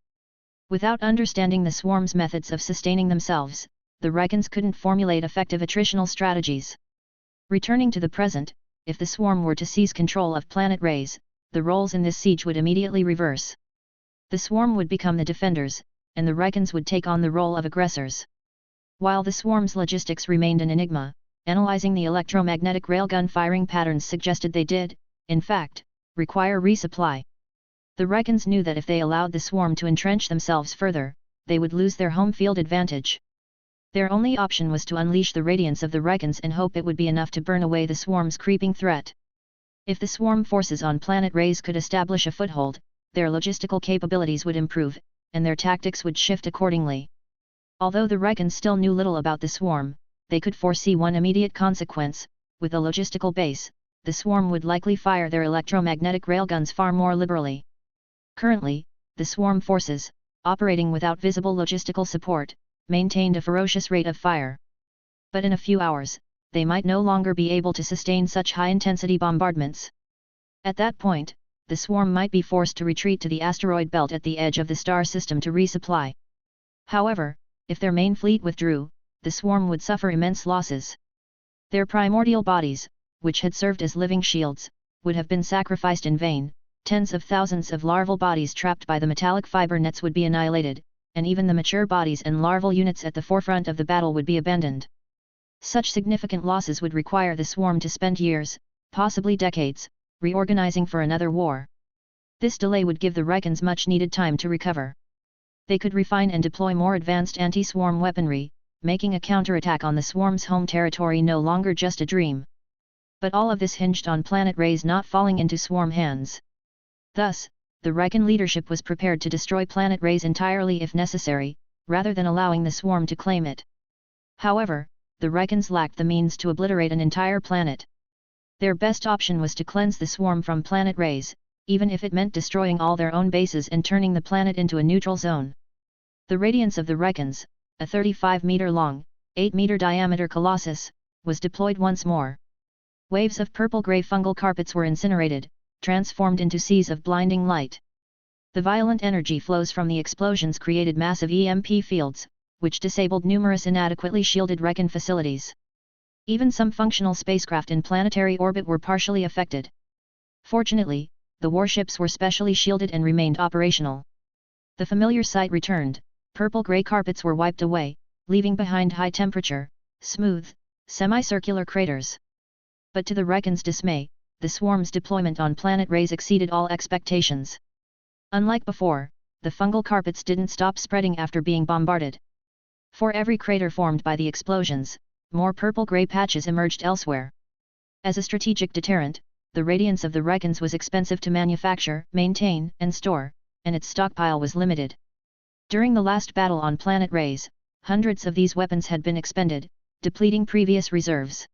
Without understanding the swarm's methods of sustaining themselves, the Reckons couldn't formulate effective attritional strategies. Returning to the present, if the swarm were to seize control of planet Rays, the roles in this siege would immediately reverse. The swarm would become the defenders, and the Reckons would take on the role of aggressors. While the swarm's logistics remained an enigma, analyzing the electromagnetic railgun firing patterns suggested they did, in fact, require resupply. The Reckons knew that if they allowed the swarm to entrench themselves further, they would lose their home field advantage. Their only option was to unleash the radiance of the Reckons and hope it would be enough to burn away the swarm's creeping threat. If the swarm forces on planet Rays could establish a foothold, their logistical capabilities would improve, and their tactics would shift accordingly. Although the Reckons still knew little about the swarm, they could foresee one immediate consequence: with a logistical base, the swarm would likely fire their electromagnetic railguns far more liberally. Currently, the swarm forces, operating without visible logistical support, maintained a ferocious rate of fire. But in a few hours, they might no longer be able to sustain such high-intensity bombardments. At that point, the swarm might be forced to retreat to the asteroid belt at the edge of the star system to resupply. However, if their main fleet withdrew, the swarm would suffer immense losses. Their primordial bodies, which had served as living shields, would have been sacrificed in vain. Tens of thousands of larval bodies trapped by the metallic fiber nets would be annihilated, and even the mature bodies and larval units at the forefront of the battle would be abandoned. Such significant losses would require the swarm to spend years, possibly decades, reorganizing for another war. This delay would give the Reckons much-needed time to recover. They could refine and deploy more advanced anti-swarm weaponry, making a counterattack on the swarm's home territory no longer just a dream. But all of this hinged on planet Rays not falling into swarm hands. Thus, the Reckon leadership was prepared to destroy planet Rays entirely if necessary, rather than allowing the swarm to claim it. However, the Reckons lacked the means to obliterate an entire planet. Their best option was to cleanse the swarm from planet Rays, even if it meant destroying all their own bases and turning the planet into a neutral zone. The Radiance of the Reckons, a 35-meter-long, 8-meter diameter colossus, was deployed once more. Waves of purple-gray fungal carpets were incinerated, transformed into seas of blinding light. The violent energy flows from the explosions created massive EMP fields, which disabled numerous inadequately shielded Reckon facilities. Even some functional spacecraft in planetary orbit were partially affected. Fortunately, the warships were specially shielded and remained operational. The familiar sight returned: purple-gray carpets were wiped away, leaving behind high-temperature, smooth, semicircular craters. But to the Reckons' dismay, the swarm's deployment on planet Rays exceeded all expectations. Unlike before, the fungal carpets didn't stop spreading after being bombarded. For every crater formed by the explosions, more purple-gray patches emerged elsewhere. As a strategic deterrent, the radiance of the Reckons was expensive to manufacture, maintain, and store, and its stockpile was limited. During the last battle on planet Rays, hundreds of these weapons had been expended, depleting previous reserves.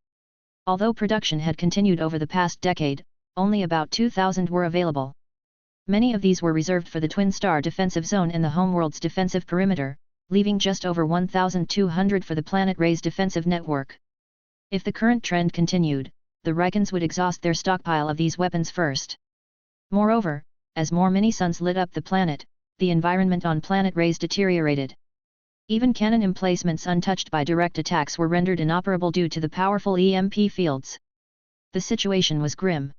Although production had continued over the past decade, only about 2,000 were available. Many of these were reserved for the Twin Star defensive zone and the homeworld's defensive perimeter, leaving just over 1,200 for the planet Rays defensive network. If the current trend continued, the Reckons would exhaust their stockpile of these weapons first. Moreover, as more mini-suns lit up the planet, the environment on planet Rays deteriorated. Even cannon emplacements untouched by direct attacks were rendered inoperable due to the powerful EMP fields. The situation was grim.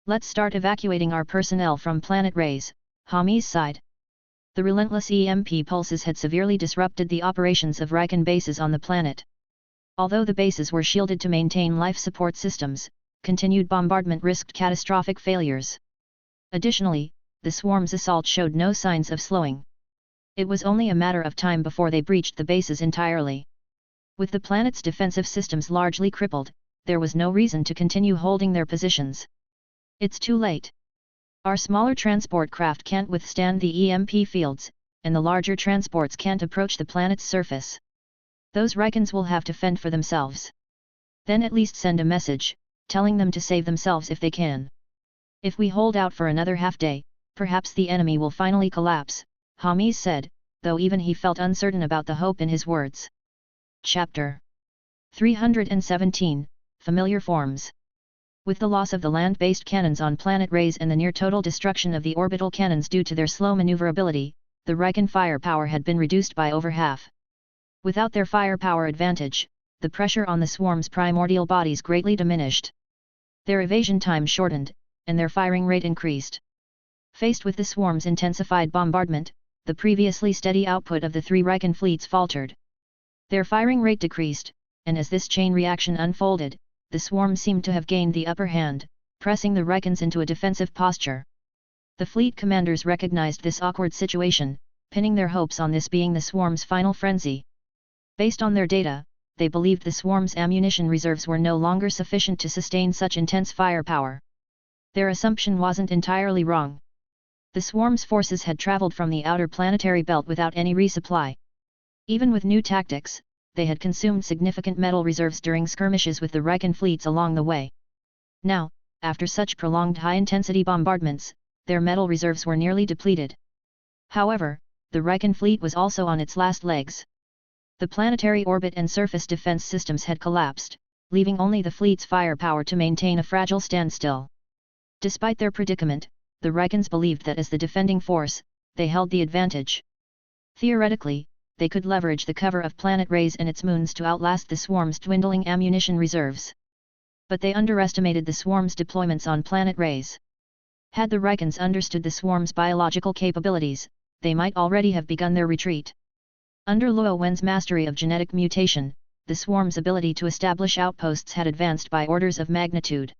"Let's start evacuating our personnel from planet Rays," Hami's sighed. The relentless EMP pulses had severely disrupted the operations of Reckon bases on the planet. Although the bases were shielded to maintain life support systems, continued bombardment risked catastrophic failures. Additionally, the swarm's assault showed no signs of slowing. It was only a matter of time before they breached the bases entirely. With the planet's defensive systems largely crippled, there was no reason to continue holding their positions. "It's too late. Our smaller transport craft can't withstand the EMP fields, and the larger transports can't approach the planet's surface. Those Reckons will have to fend for themselves. Then at least send a message, telling them to save themselves if they can. If we hold out for another half-day, perhaps the enemy will finally collapse," Hamis said, though even he felt uncertain about the hope in his words. Chapter 317, Familiar Forms. With the loss of the land-based cannons on planet Rayse and the near-total destruction of the orbital cannons due to their slow maneuverability, the Riken firepower had been reduced by over half. Without their firepower advantage, the pressure on the swarm's primordial bodies greatly diminished. Their evasion time shortened, and their firing rate increased. Faced with the swarm's intensified bombardment, the previously steady output of the three Riken fleets faltered. Their firing rate decreased, and as this chain reaction unfolded, the swarm seemed to have gained the upper hand, pressing the Rikens into a defensive posture. The fleet commanders recognized this awkward situation, pinning their hopes on this being the swarm's final frenzy. Based on their data, they believed the swarm's ammunition reserves were no longer sufficient to sustain such intense firepower. Their assumption wasn't entirely wrong. The swarm's forces had traveled from the outer planetary belt without any resupply. Even with new tactics, they had consumed significant metal reserves during skirmishes with the Riken fleets along the way. Now, after such prolonged high-intensity bombardments, their metal reserves were nearly depleted. However, the Riken fleet was also on its last legs. The planetary orbit and surface defense systems had collapsed, leaving only the fleet's firepower to maintain a fragile standstill. Despite their predicament, the Rikens believed that as the defending force, they held the advantage. Theoretically, they could leverage the cover of planet Rayse and its moons to outlast the swarm's dwindling ammunition reserves. But they underestimated the swarm's deployments on planet Rayse. Had the Rikens understood the swarm's biological capabilities, they might already have begun their retreat. Under Luo Wen's mastery of genetic mutation, the swarm's ability to establish outposts had advanced by orders of magnitude.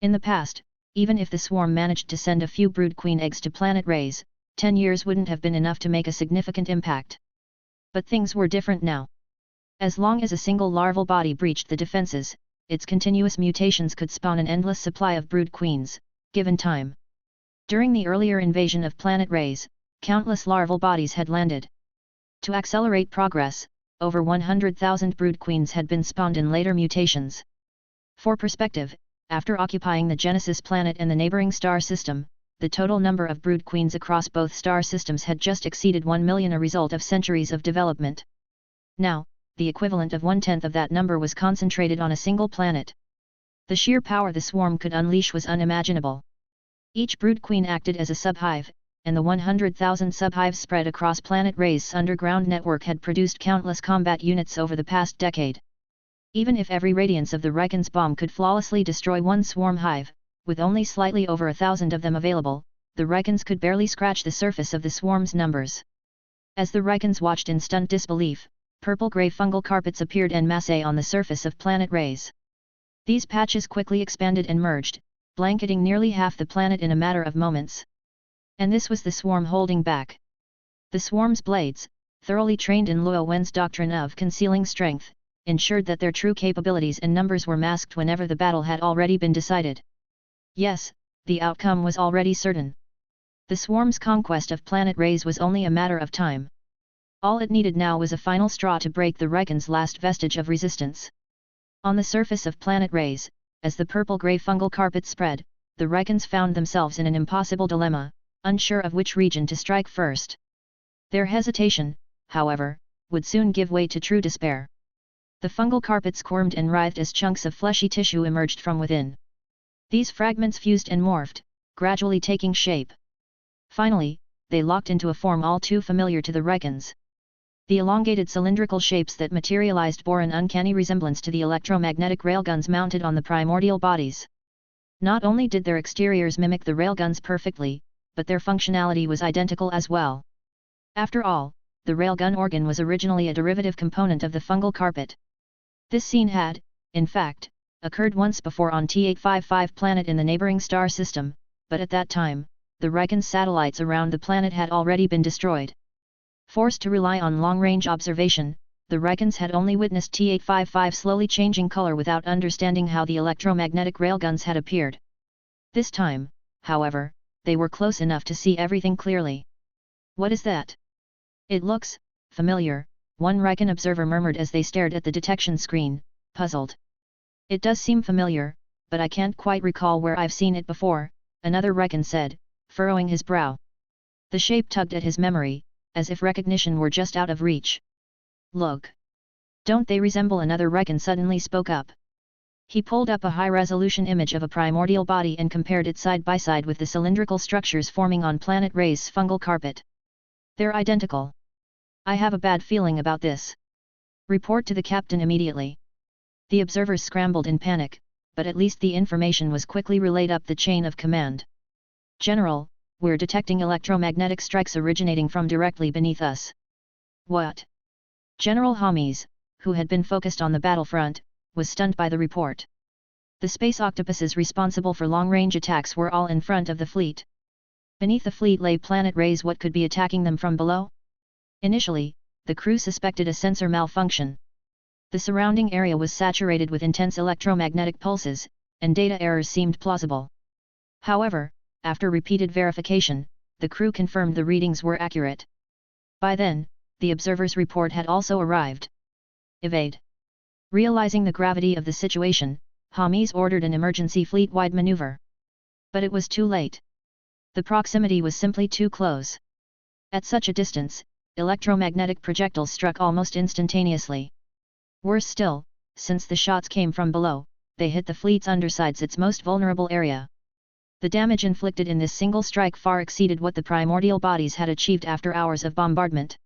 In the past, even if the swarm managed to send a few brood queen eggs to planet Rayse, 10 years wouldn't have been enough to make a significant impact. But things were different now. As long as a single larval body breached the defenses, its continuous mutations could spawn an endless supply of brood queens, given time. During the earlier invasion of planet Rayse, countless larval bodies had landed. To accelerate progress, over 100,000 brood queens had been spawned in later mutations. For perspective, after occupying the Genesis planet and the neighboring star system, the total number of brood queens across both star systems had just exceeded 1 million, a result of centuries of development. Now, the equivalent of 1/10 of that number was concentrated on a single planet. The sheer power the swarm could unleash was unimaginable. Each brood queen acted as a subhive, and the 100,000 subhives spread across planet Rayse's underground network had produced countless combat units over the past decade. Even if every radiance of the Riken's bomb could flawlessly destroy one swarm hive, with only slightly over 1,000 of them available, the Rikens could barely scratch the surface of the swarm's numbers. As the Rikens watched in stunned disbelief, purple-gray fungal carpets appeared en masse on the surface of planet Rayse. These patches quickly expanded and merged, blanketing nearly half the planet in a matter of moments. And this was the swarm holding back. The swarm's blades, thoroughly trained in Luo Wen's doctrine of concealing strength, ensured that their true capabilities and numbers were masked whenever the battle had already been decided. Yes, the outcome was already certain. The swarm's conquest of planet Rayse was only a matter of time. All it needed now was a final straw to break the Riken's last vestige of resistance. On the surface of planet Rayse, as the purple-gray fungal carpet spread, the Rikens found themselves in an impossible dilemma, unsure of which region to strike first. Their hesitation, however, would soon give way to true despair. The fungal carpet squirmed and writhed as chunks of fleshy tissue emerged from within. These fragments fused and morphed, gradually taking shape. Finally, they locked into a form all too familiar to the Rikens. The elongated cylindrical shapes that materialized bore an uncanny resemblance to the electromagnetic railguns mounted on the primordial bodies. Not only did their exteriors mimic the railguns perfectly, but their functionality was identical as well. After all, the railgun organ was originally a derivative component of the fungal carpet. This scene had, in fact, occurred once before on T855 planet in the neighboring star system, but at that time, the Riken satellites around the planet had already been destroyed. Forced to rely on long-range observation, the Rikens had only witnessed T855 slowly changing color without understanding how the electromagnetic railguns had appeared. This time, however, they were close enough to see everything clearly. "What is that? It looks familiar," one Riken observer murmured as they stared at the detection screen, puzzled. "It does seem familiar, but I can't quite recall where I've seen it before," another Riken said, furrowing his brow. The shape tugged at his memory, as if recognition were just out of reach. "Look! Don't they resemble another Riken?" suddenly spoke up. He pulled up a high-resolution image of a primordial body and compared it side by side with the cylindrical structures forming on Planet Ray's fungal carpet. "They're identical. I have a bad feeling about this. Report to the captain immediately." The observers scrambled in panic, but at least the information was quickly relayed up the chain of command. "General, we're detecting electromagnetic strikes originating from directly beneath us." "What?" General Hamis, who had been focused on the battlefront, was stunned by the report. The space octopuses responsible for long-range attacks were all in front of the fleet. Beneath the fleet lay Planet Rays. What could be attacking them from below? Initially, the crew suspected a sensor malfunction. The surrounding area was saturated with intense electromagnetic pulses, and data errors seemed plausible. However, after repeated verification, the crew confirmed the readings were accurate. By then, the observer's report had also arrived. "Evade." Realizing the gravity of the situation, Hamis ordered an emergency fleet-wide maneuver. But it was too late. The proximity was simply too close. At such a distance, electromagnetic projectiles struck almost instantaneously. Worse still, since the shots came from below, they hit the fleet's undersides, its most vulnerable area. The damage inflicted in this single strike far exceeded what the primordial bodies had achieved after hours of bombardment.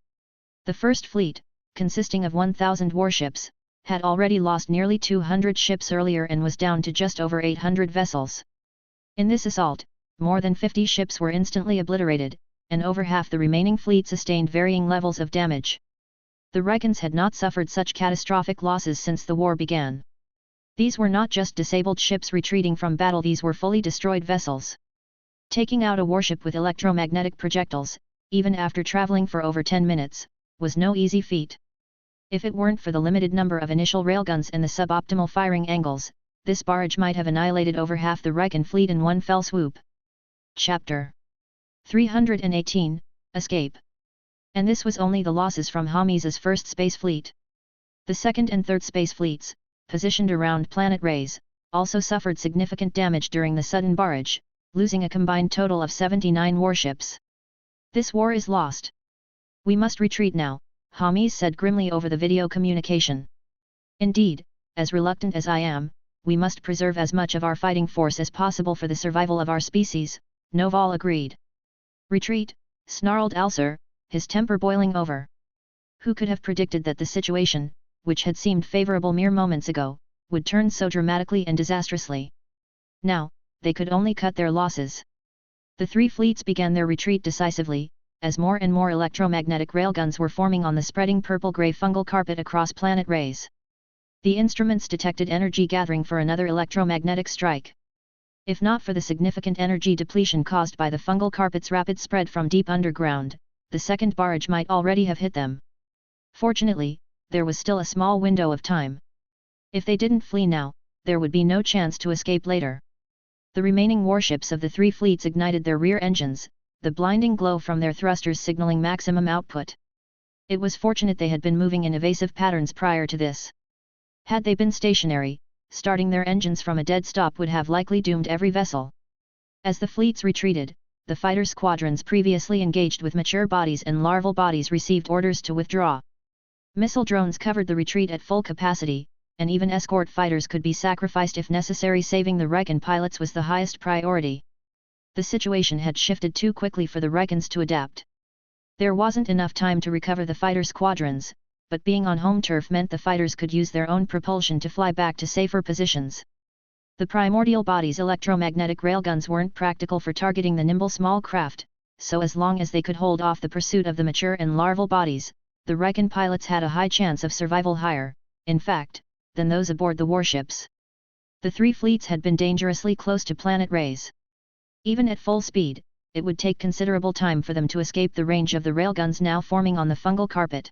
The First Fleet, consisting of 1,000 warships, had already lost nearly 200 ships earlier and was down to just over 800 vessels. In this assault, more than 50 ships were instantly obliterated, and over half the remaining fleet sustained varying levels of damage. The Rikens had not suffered such catastrophic losses since the war began. These were not just disabled ships retreating from battle, these were fully destroyed vessels. Taking out a warship with electromagnetic projectiles, even after traveling for over 10 minutes, was no easy feat. If it weren't for the limited number of initial railguns and the suboptimal firing angles, this barrage might have annihilated over half the Riken fleet in one fell swoop. Chapter 318, Escape. And this was only the losses from Hamis's first space fleet. The second and third space fleets, positioned around Planet Rays, also suffered significant damage during the sudden barrage, losing a combined total of 79 warships. "This war is lost. We must retreat now," Hamis said grimly over the video communication. "Indeed, as reluctant as I am, we must preserve as much of our fighting force as possible for the survival of our species," Noval agreed. "Retreat," snarled Alcer, his temper boiling over. Who could have predicted that the situation, which had seemed favorable mere moments ago, would turn so dramatically and disastrously? Now, they could only cut their losses. The three fleets began their retreat decisively, as more and more electromagnetic railguns were forming on the spreading purple-grey fungal carpet across Planet Rays. The instruments detected energy gathering for another electromagnetic strike. If not for the significant energy depletion caused by the fungal carpet's rapid spread from deep underground, the second barrage might already have hit them. Fortunately, there was still a small window of time. If they didn't flee now, there would be no chance to escape later. The remaining warships of the three fleets ignited their rear engines, the blinding glow from their thrusters signaling maximum output. It was fortunate they had been moving in evasive patterns prior to this. Had they been stationary, starting their engines from a dead stop would have likely doomed every vessel. As the fleets retreated, the fighter squadrons previously engaged with mature bodies and larval bodies received orders to withdraw. Missile drones covered the retreat at full capacity, and even escort fighters could be sacrificed if necessary. Saving the Riken pilots was the highest priority. The situation had shifted too quickly for the Rikens to adapt. There wasn't enough time to recover the fighter squadrons, but being on home turf meant the fighters could use their own propulsion to fly back to safer positions. The primordial body's electromagnetic railguns weren't practical for targeting the nimble small craft, so as long as they could hold off the pursuit of the mature and larval bodies, the Riken pilots had a high chance of survival, higher, in fact, than those aboard the warships. The three fleets had been dangerously close to Planet Rays. Even at full speed, it would take considerable time for them to escape the range of the railguns now forming on the fungal carpet.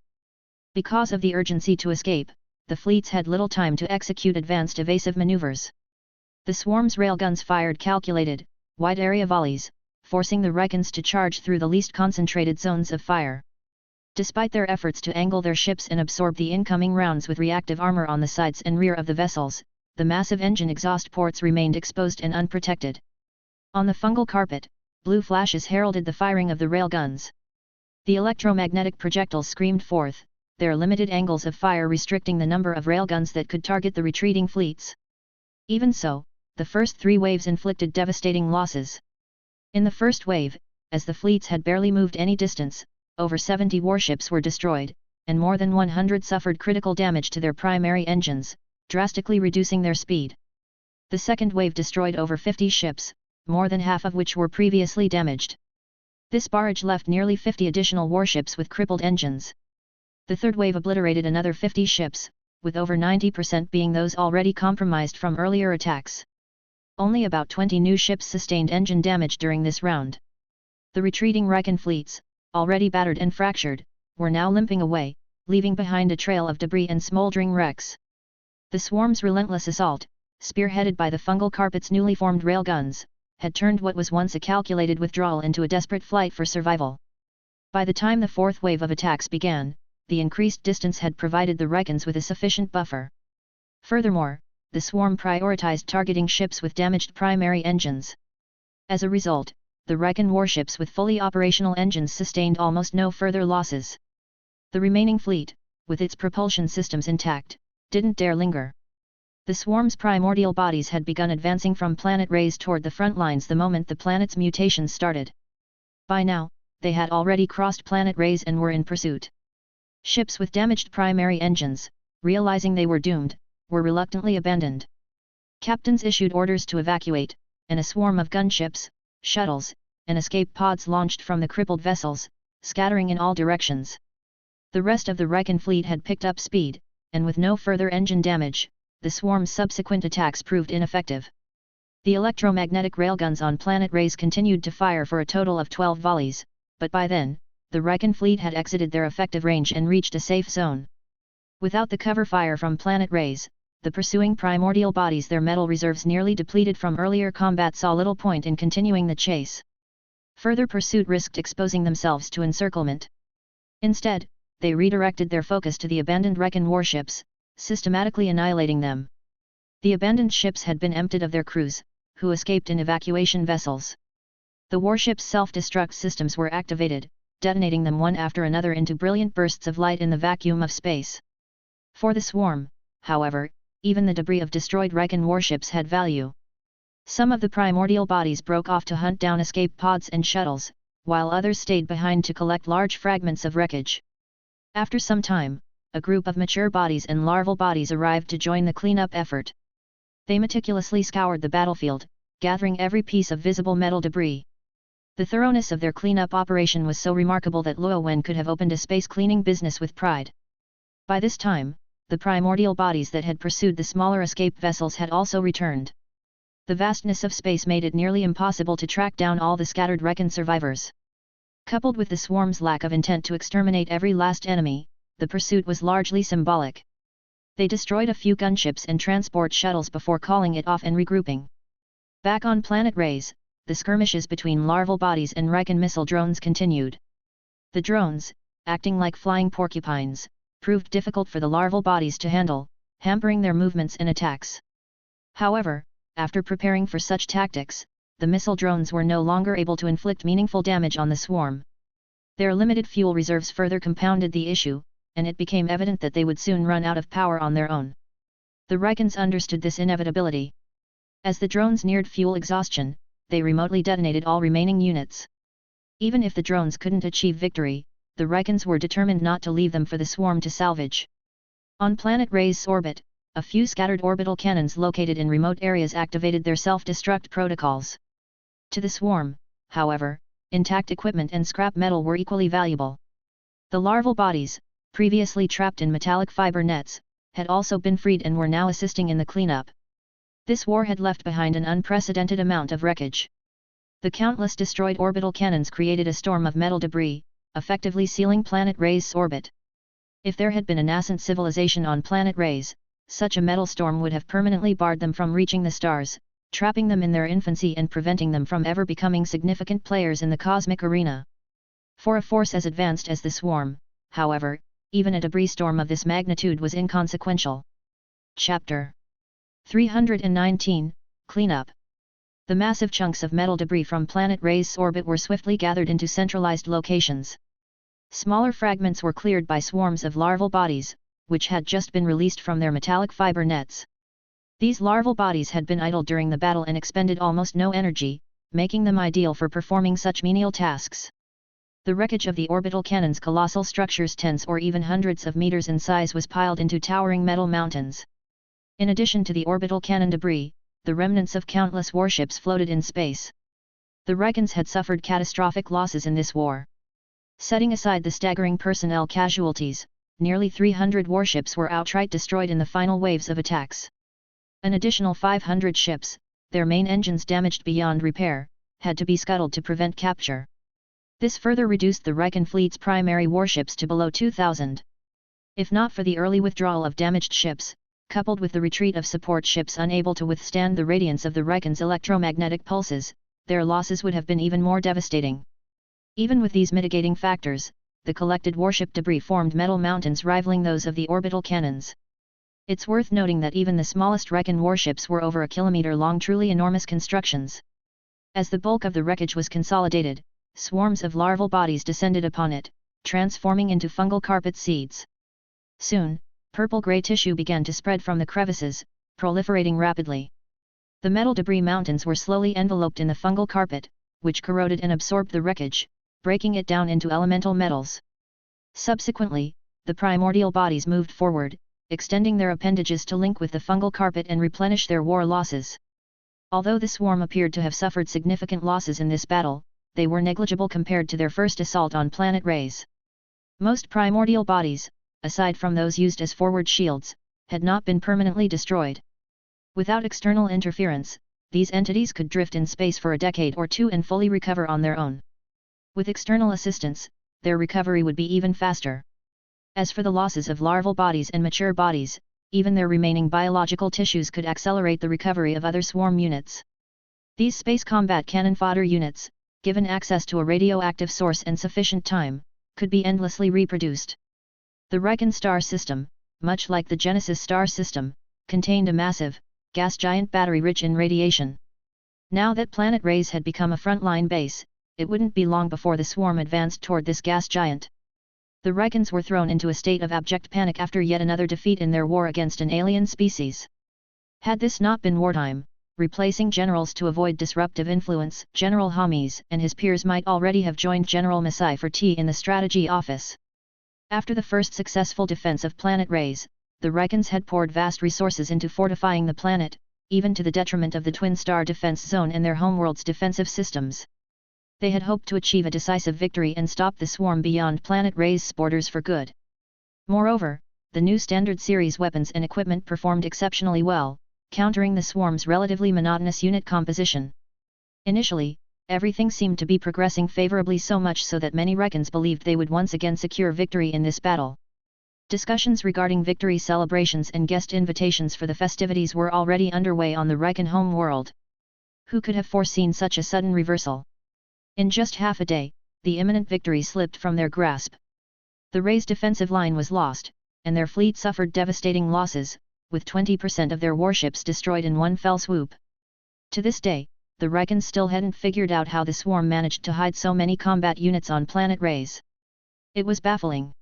Because of the urgency to escape, the fleets had little time to execute advanced evasive maneuvers. The swarm's railguns fired calculated, wide-area volleys, forcing the Rikens to charge through the least concentrated zones of fire. Despite their efforts to angle their ships and absorb the incoming rounds with reactive armor on the sides and rear of the vessels, the massive engine exhaust ports remained exposed and unprotected. On the fungal carpet, blue flashes heralded the firing of the railguns. The electromagnetic projectiles screamed forth, their limited angles of fire restricting the number of railguns that could target the retreating fleets. Even so, the first 3 waves inflicted devastating losses. In the first wave, as the fleets had barely moved any distance, over 70 warships were destroyed, and more than 100 suffered critical damage to their primary engines, drastically reducing their speed. The second wave destroyed over 50 ships, more than half of which were previously damaged. This barrage left nearly 50 additional warships with crippled engines. The third wave obliterated another 50 ships, with over 90% being those already compromised from earlier attacks. Only about 20 new ships sustained engine damage during this round. The retreating Wrecken fleets, already battered and fractured, were now limping away, leaving behind a trail of debris and smoldering wrecks. The swarm's relentless assault, spearheaded by the fungal carpet's newly formed railguns, had turned what was once a calculated withdrawal into a desperate flight for survival. By the time the fourth wave of attacks began, the increased distance had provided the Wreckens with a sufficient buffer. Furthermore, the swarm prioritized targeting ships with damaged primary engines. As a result, the Wrecken warships with fully operational engines sustained almost no further losses. The remaining fleet, with its propulsion systems intact, didn't dare linger. The swarm's primordial bodies had begun advancing from planet Rays toward the front lines the moment the planet's mutations started. By now, they had already crossed planet Rays and were in pursuit. Ships with damaged primary engines, realizing they were doomed, were reluctantly abandoned. Captains issued orders to evacuate, and a swarm of gunships, shuttles, and escape pods launched from the crippled vessels, scattering in all directions. The rest of the Wrecken fleet had picked up speed, and with no further engine damage, the swarm's subsequent attacks proved ineffective. The electromagnetic railguns on planet Rays continued to fire for a total of 12 volleys, but by then, the Wrecken fleet had exited their effective range and reached a safe zone. Without the cover fire from planet Rays, the pursuing primordial bodies, their metal reserves nearly depleted from earlier combat, saw little point in continuing the chase. Further pursuit risked exposing themselves to encirclement. Instead, they redirected their focus to the abandoned Wrecken warships, systematically annihilating them. The abandoned ships had been emptied of their crews, who escaped in evacuation vessels. The warship's self-destruct systems were activated, detonating them one after another into brilliant bursts of light in the vacuum of space. For the swarm, however, even the debris of destroyed Wrecken warships had value. Some of the primordial bodies broke off to hunt down escape pods and shuttles, while others stayed behind to collect large fragments of wreckage. After some time, a group of mature bodies and larval bodies arrived to join the cleanup effort. They meticulously scoured the battlefield, gathering every piece of visible metal debris. The thoroughness of their cleanup operation was so remarkable that Luo Wen could have opened a space cleaning business with pride. By this time, the primordial bodies that had pursued the smaller escape vessels had also returned. The vastness of space made it nearly impossible to track down all the scattered Wrecken survivors. Coupled with the swarm's lack of intent to exterminate every last enemy, the pursuit was largely symbolic. They destroyed a few gunships and transport shuttles before calling it off and regrouping. Back on planet Rays, the skirmishes between larval bodies and Wrecken missile drones continued. The drones, acting like flying porcupines, proved difficult for the larval bodies to handle, hampering their movements and attacks. However, after preparing for such tactics, the missile drones were no longer able to inflict meaningful damage on the swarm. Their limited fuel reserves further compounded the issue, and it became evident that they would soon run out of power on their own. The Wreckens understood this inevitability. As the drones neared fuel exhaustion, they remotely detonated all remaining units. Even if the drones couldn't achieve victory, the Wreckens were determined not to leave them for the swarm to salvage. On planet Rays' orbit, a few scattered orbital cannons located in remote areas activated their self-destruct protocols. To the swarm, however, intact equipment and scrap metal were equally valuable. The larval bodies, previously trapped in metallic fiber nets, had also been freed and were now assisting in the cleanup. This war had left behind an unprecedented amount of wreckage. The countless destroyed orbital cannons created a storm of metal debris, effectively sealing planet Rays' orbit. If there had been a nascent civilization on planet Rays, such a metal storm would have permanently barred them from reaching the stars, trapping them in their infancy and preventing them from ever becoming significant players in the cosmic arena. For a force as advanced as the swarm, however, even a debris storm of this magnitude was inconsequential. Chapter 319, Cleanup. The massive chunks of metal debris from planet Rays' orbit were swiftly gathered into centralized locations. Smaller fragments were cleared by swarms of larval bodies, which had just been released from their metallic fiber nets. These larval bodies had been idle during the battle and expended almost no energy, making them ideal for performing such menial tasks. The wreckage of the orbital cannon's colossal structures, tens or even hundreds of meters in size, was piled into towering metal mountains. In addition to the orbital cannon debris, the remnants of countless warships floated in space. The Rikans had suffered catastrophic losses in this war. Setting aside the staggering personnel casualties, nearly 300 warships were outright destroyed in the final waves of attacks. An additional 500 ships, their main engines damaged beyond repair, had to be scuttled to prevent capture. This further reduced the Rikan fleet's primary warships to below 2,000. If not for the early withdrawal of damaged ships, coupled with the retreat of support ships unable to withstand the radiance of the Rikan's electromagnetic pulses, their losses would have been even more devastating. Even with these mitigating factors, the collected warship debris formed metal mountains rivaling those of the orbital cannons. It's worth noting that even the smallest Rikan warships were over a kilometer long, truly enormous constructions. As the bulk of the wreckage was consolidated, swarms of larval bodies descended upon it, transforming into fungal carpet seeds. Soon, purple-gray tissue began to spread from the crevices, proliferating rapidly. The metal debris mountains were slowly enveloped in the fungal carpet, which corroded and absorbed the wreckage, breaking it down into elemental metals. Subsequently, the primordial bodies moved forward, extending their appendages to link with the fungal carpet and replenish their war losses. Although the swarm appeared to have suffered significant losses in this battle, they were negligible compared to their first assault on planet Ray's. Most primordial bodies, aside from those used as forward shields, had not been permanently destroyed. Without external interference, these entities could drift in space for a decade or two and fully recover on their own. With external assistance, their recovery would be even faster. As for the losses of larval bodies and mature bodies, even their remaining biological tissues could accelerate the recovery of other swarm units. These space combat cannon fodder units, given access to a radioactive source and sufficient time, could be endlessly reproduced. The Rikan star system, much like the Genesis star system, contained a massive, gas giant battery rich in radiation. Now that planet Ray's had become a frontline base, it wouldn't be long before the swarm advanced toward this gas giant. The Rikans were thrown into a state of abject panic after yet another defeat in their war against an alien species. Had this not been wartime, replacing generals to avoid disruptive influence, General Hamis and his peers might already have joined General Masai for tea in the strategy office. After the first successful defense of planet Ray's, the Rikans had poured vast resources into fortifying the planet, even to the detriment of the Twin Star Defense Zone and their homeworld's defensive systems. They had hoped to achieve a decisive victory and stop the swarm beyond planet Ray's borders for good. Moreover, the new Standard Series weapons and equipment performed exceptionally well, countering the swarm's relatively monotonous unit composition. Initially, everything seemed to be progressing favorably, so much so that many Rikans believed they would once again secure victory in this battle. Discussions regarding victory celebrations and guest invitations for the festivities were already underway on the Rikan home world. Who could have foreseen such a sudden reversal? In just half a day, the imminent victory slipped from their grasp. The Ray's defensive line was lost, and their fleet suffered devastating losses, with 20% of their warships destroyed in one fell swoop. To this day, the Rikans still hadn't figured out how the swarm managed to hide so many combat units on planet Ray's. It was baffling.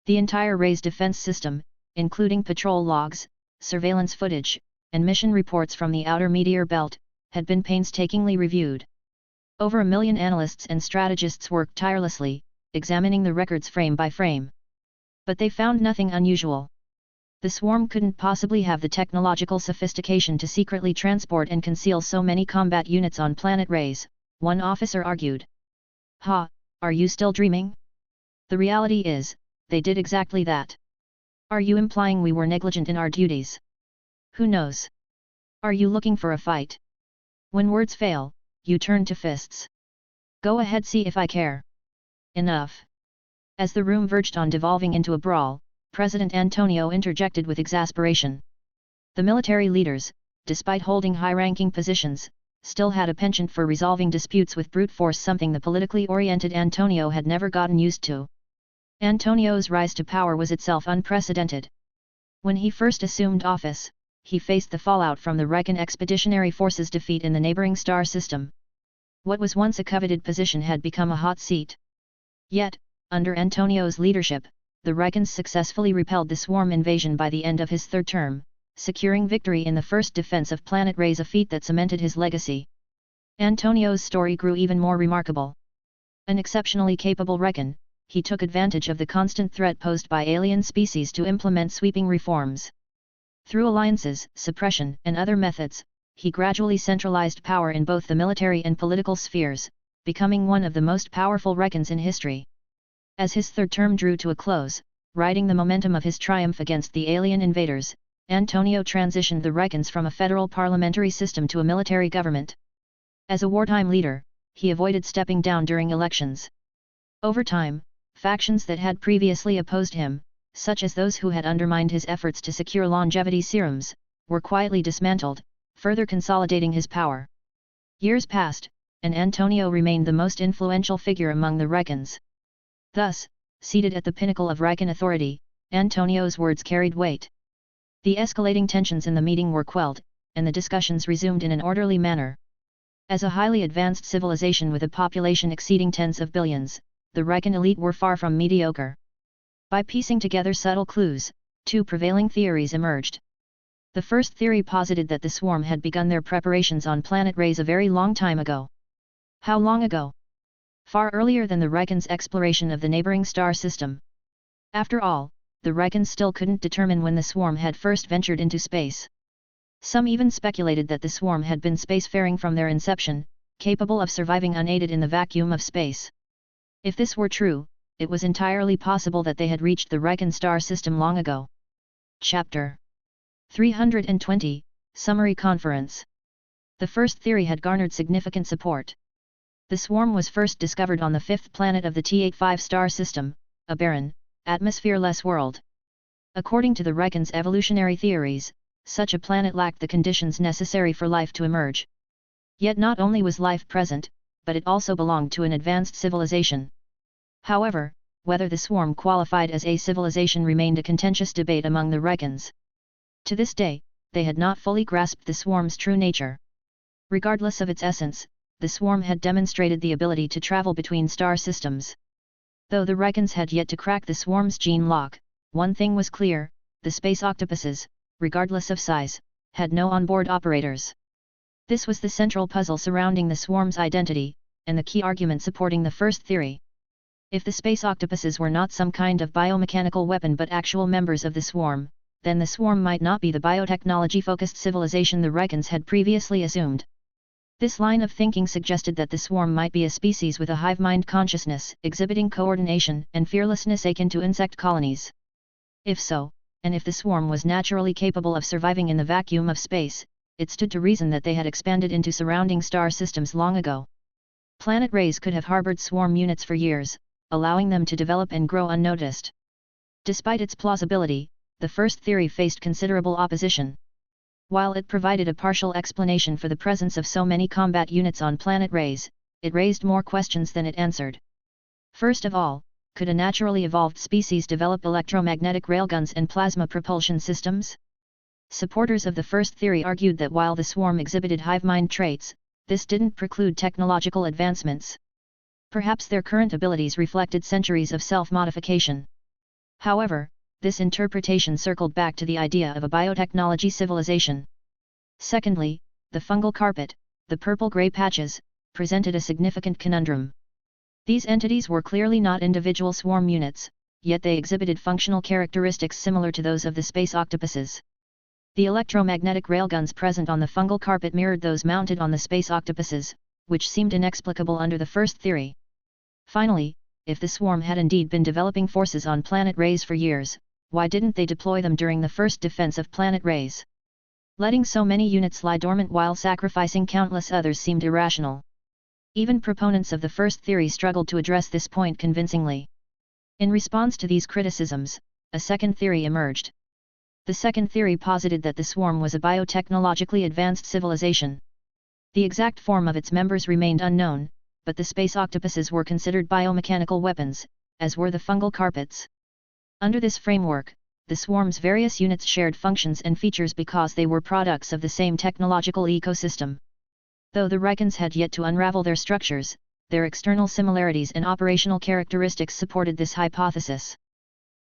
The entire Ray's defense system, including patrol logs, surveillance footage, and mission reports from the outer meteor belt, had been painstakingly reviewed. Over 1 million analysts and strategists worked tirelessly, examining the records frame by frame. But they found nothing unusual. The swarm couldn't possibly have the technological sophistication to secretly transport and conceal so many combat units on planet Ray's, one officer argued. Ha, are you still dreaming? The reality is, they did exactly that. Are you implying we were negligent in our duties? Who knows? Are you looking for a fight? When words fail, you turn to fists. Go ahead, see if I care. Enough. As the room verged on devolving into a brawl, President Antonio interjected with exasperation. The military leaders, despite holding high-ranking positions, still had a penchant for resolving disputes with brute force, something the politically oriented Antonio had never gotten used to. Antonio's rise to power was itself unprecedented. When he first assumed office, he faced the fallout from the Rikan Expeditionary Force's defeat in the neighboring star system. What was once a coveted position had become a hot seat. Yet, Under Antonio's leadership, the Recons successfully repelled the swarm invasion by the end of his third term, securing victory in the first defense of Planet Rays, a feat that cemented his legacy. Antonio's story grew even more remarkable. An exceptionally capable Recon, he took advantage of the constant threat posed by alien species to implement sweeping reforms. Through alliances, suppression, and other methods, he gradually centralized power in both the military and political spheres, becoming one of the most powerful Recons in history. As his third term drew to a close, riding the momentum of his triumph against the alien invaders, Antonio transitioned the Recons from a federal parliamentary system to a military government. As a wartime leader, he avoided stepping down during elections. Over time, factions that had previously opposed him, such as those who had undermined his efforts to secure longevity serums, were quietly dismantled, further consolidating his power. Years passed, and Antonio remained the most influential figure among the Recons. Thus, seated at the pinnacle of Recon authority, Antonio's words carried weight. The escalating tensions in the meeting were quelled, and the discussions resumed in an orderly manner. As a highly advanced civilization with a population exceeding tens of billions, the Recon elite were far from mediocre. By piecing together subtle clues, two prevailing theories emerged. The first theory posited that the swarm had begun their preparations on Planet Rays a very long time ago. How long ago? Far earlier than the Recons' exploration of the neighboring star system. After all, the Recons still couldn't determine when the swarm had first ventured into space. Some even speculated that the swarm had been spacefaring from their inception, capable of surviving unaided in the vacuum of space. If this were true, it was entirely possible that they had reached the Recon star system long ago. Chapter 320, Summary Conference. The first theory had garnered significant support. The swarm was first discovered on the fifth planet of the T85 star system, a barren, atmosphere-less world. According to the Recons' evolutionary theories, such a planet lacked the conditions necessary for life to emerge. Yet not only was life present, but it also belonged to an advanced civilization. However, whether the swarm qualified as a civilization remained a contentious debate among the Recons. To this day, they had not fully grasped the swarm's true nature. Regardless of its essence, the swarm had demonstrated the ability to travel between star systems. Though the Recons had yet to crack the swarm's gene lock, one thing was clear: the space octopuses, regardless of size, had no onboard operators. This was the central puzzle surrounding the swarm's identity, and the key argument supporting the first theory. If the space octopuses were not some kind of biomechanical weapon but actual members of the swarm, then the swarm might not be the biotechnology-focused civilization the Recons had previously assumed. This line of thinking suggested that the swarm might be a species with a hive mind consciousness, exhibiting coordination and fearlessness akin to insect colonies. If so, and if the swarm was naturally capable of surviving in the vacuum of space, it stood to reason that they had expanded into surrounding star systems long ago. Planet Rays could have harbored swarm units for years, allowing them to develop and grow unnoticed. Despite its plausibility, the first theory faced considerable opposition. While it provided a partial explanation for the presence of so many combat units on Planet Rays, it raised more questions than it answered. First of all, could a naturally evolved species develop electromagnetic railguns and plasma propulsion systems? Supporters of the first theory argued that while the swarm exhibited hive mind traits, this didn't preclude technological advancements. Perhaps their current abilities reflected centuries of self-modification. However, this interpretation circled back to the idea of a biotechnology civilization. Secondly, the fungal carpet, the purple-gray patches, presented a significant conundrum. These entities were clearly not individual swarm units, yet they exhibited functional characteristics similar to those of the space octopuses. The electromagnetic railguns present on the fungal carpet mirrored those mounted on the space octopuses, which seemed inexplicable under the first theory. Finally, if the swarm had indeed been developing forces on Planet Rays for years, why didn't they deploy them during the first defense of Planet Rays? Letting so many units lie dormant while sacrificing countless others seemed irrational. Even proponents of the first theory struggled to address this point convincingly. In response to these criticisms, a second theory emerged. The second theory posited that the swarm was a biotechnologically advanced civilization. The exact form of its members remained unknown, but the space octopuses were considered biomechanical weapons, as were the fungal carpets. Under this framework, the swarm's various units shared functions and features because they were products of the same technological ecosystem. Though the Recons had yet to unravel their structures, their external similarities and operational characteristics supported this hypothesis.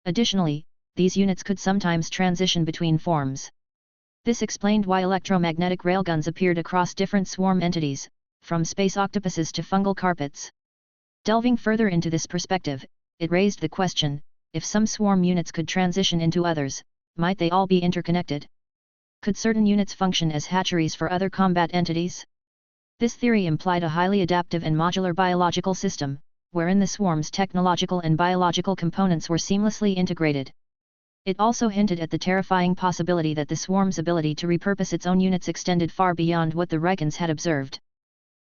Additionally, these units could sometimes transition between forms. This explained why electromagnetic railguns appeared across different swarm entities, from space octopuses to fungal carpets. Delving further into this perspective, it raised the question, if some swarm units could transition into others, might they all be interconnected? Could certain units function as hatcheries for other combat entities? This theory implied a highly adaptive and modular biological system, wherein the swarm's technological and biological components were seamlessly integrated. It also hinted at the terrifying possibility that the swarm's ability to repurpose its own units extended far beyond what the Rykans had observed.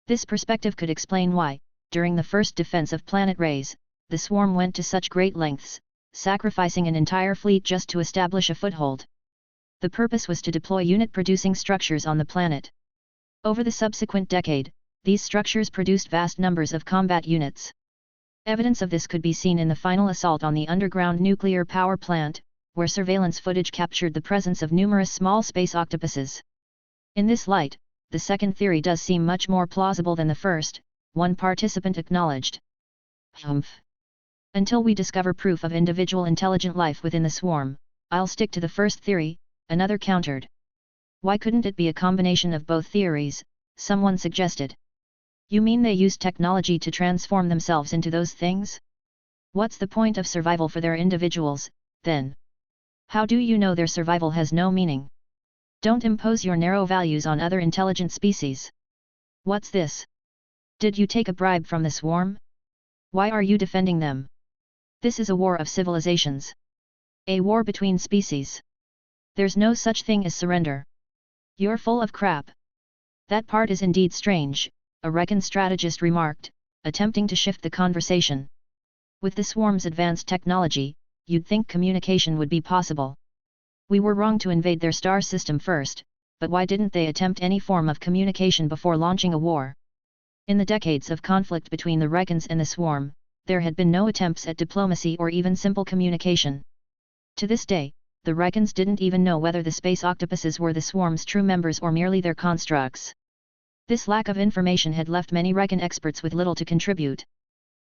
This perspective could explain why, during the first defense of Planet Rayse, the swarm went to such great lengths, sacrificing an entire fleet just to establish a foothold. The purpose was to deploy unit-producing structures on the planet. Over the subsequent decade, these structures produced vast numbers of combat units. Evidence of this could be seen in the final assault on the underground nuclear power plant, where surveillance footage captured the presence of numerous small space octopuses. In this light, the second theory does seem much more plausible than the first, one participant acknowledged. Until we discover proof of individual intelligent life within the swarm, I'll stick to the first theory, another countered. Why couldn't it be a combination of both theories, someone suggested. You mean they use technology to transform themselves into those things? What's the point of survival for their individuals, then? How do you know their survival has no meaning? Don't impose your narrow values on other intelligent species. What's this? Did you take a bribe from the swarm? Why are you defending them? This is a war of civilizations. A war between species. There's no such thing as surrender. You're full of crap. That part is indeed strange, a Rykan strategist remarked, attempting to shift the conversation. With the swarm's advanced technology, you'd think communication would be possible. We were wrong to invade their star system first, but why didn't they attempt any form of communication before launching a war? In the decades of conflict between the Rykans and the swarm, there had been no attempts at diplomacy or even simple communication. To this day, the Rykans didn't even know whether the space octopuses were the swarm's true members or merely their constructs. This lack of information had left many Rykan experts with little to contribute.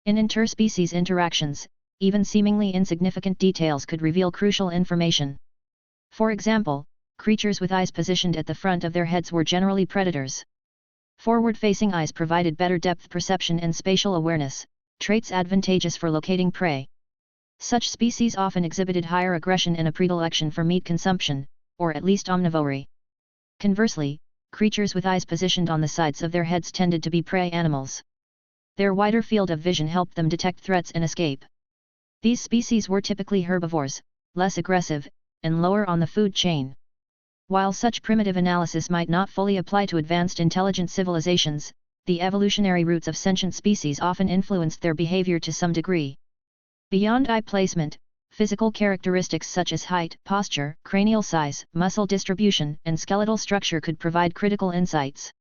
In interspecies interactions, even seemingly insignificant details could reveal crucial information. For example, creatures with eyes positioned at the front of their heads were generally predators. Forward-facing eyes provided better depth perception and spatial awareness, traits advantageous for locating prey. Such species often exhibited higher aggression and a predilection for meat consumption, or at least omnivory. Conversely, creatures with eyes positioned on the sides of their heads tended to be prey animals. Their wider field of vision helped them detect threats and escape. These species were typically herbivores, less aggressive, and lower on the food chain. While such primitive analysis might not fully apply to advanced intelligent civilizations, the evolutionary roots of sentient species often influenced their behavior to some degree. Beyond eye placement, physical characteristics such as height, posture, cranial size, muscle distribution, and skeletal structure could provide critical insights.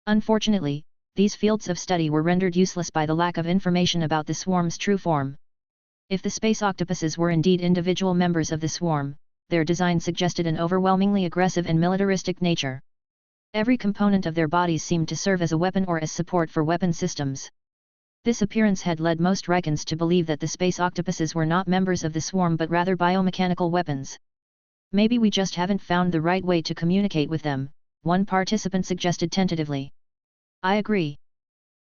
Unfortunately, these fields of study were rendered useless by the lack of information about the swarm's true form. If the space octopuses were indeed individual members of the swarm, their design suggested an overwhelmingly aggressive and militaristic nature. Every component of their bodies seemed to serve as a weapon or as support for weapon systems. This appearance had led most Rykans to believe that the space octopuses were not members of the swarm but rather biomechanical weapons. Maybe we just haven't found the right way to communicate with them, one participant suggested tentatively. I agree.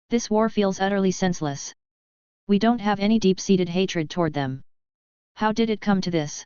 This war feels utterly senseless. We don't have any deep-seated hatred toward them. How did it come to this?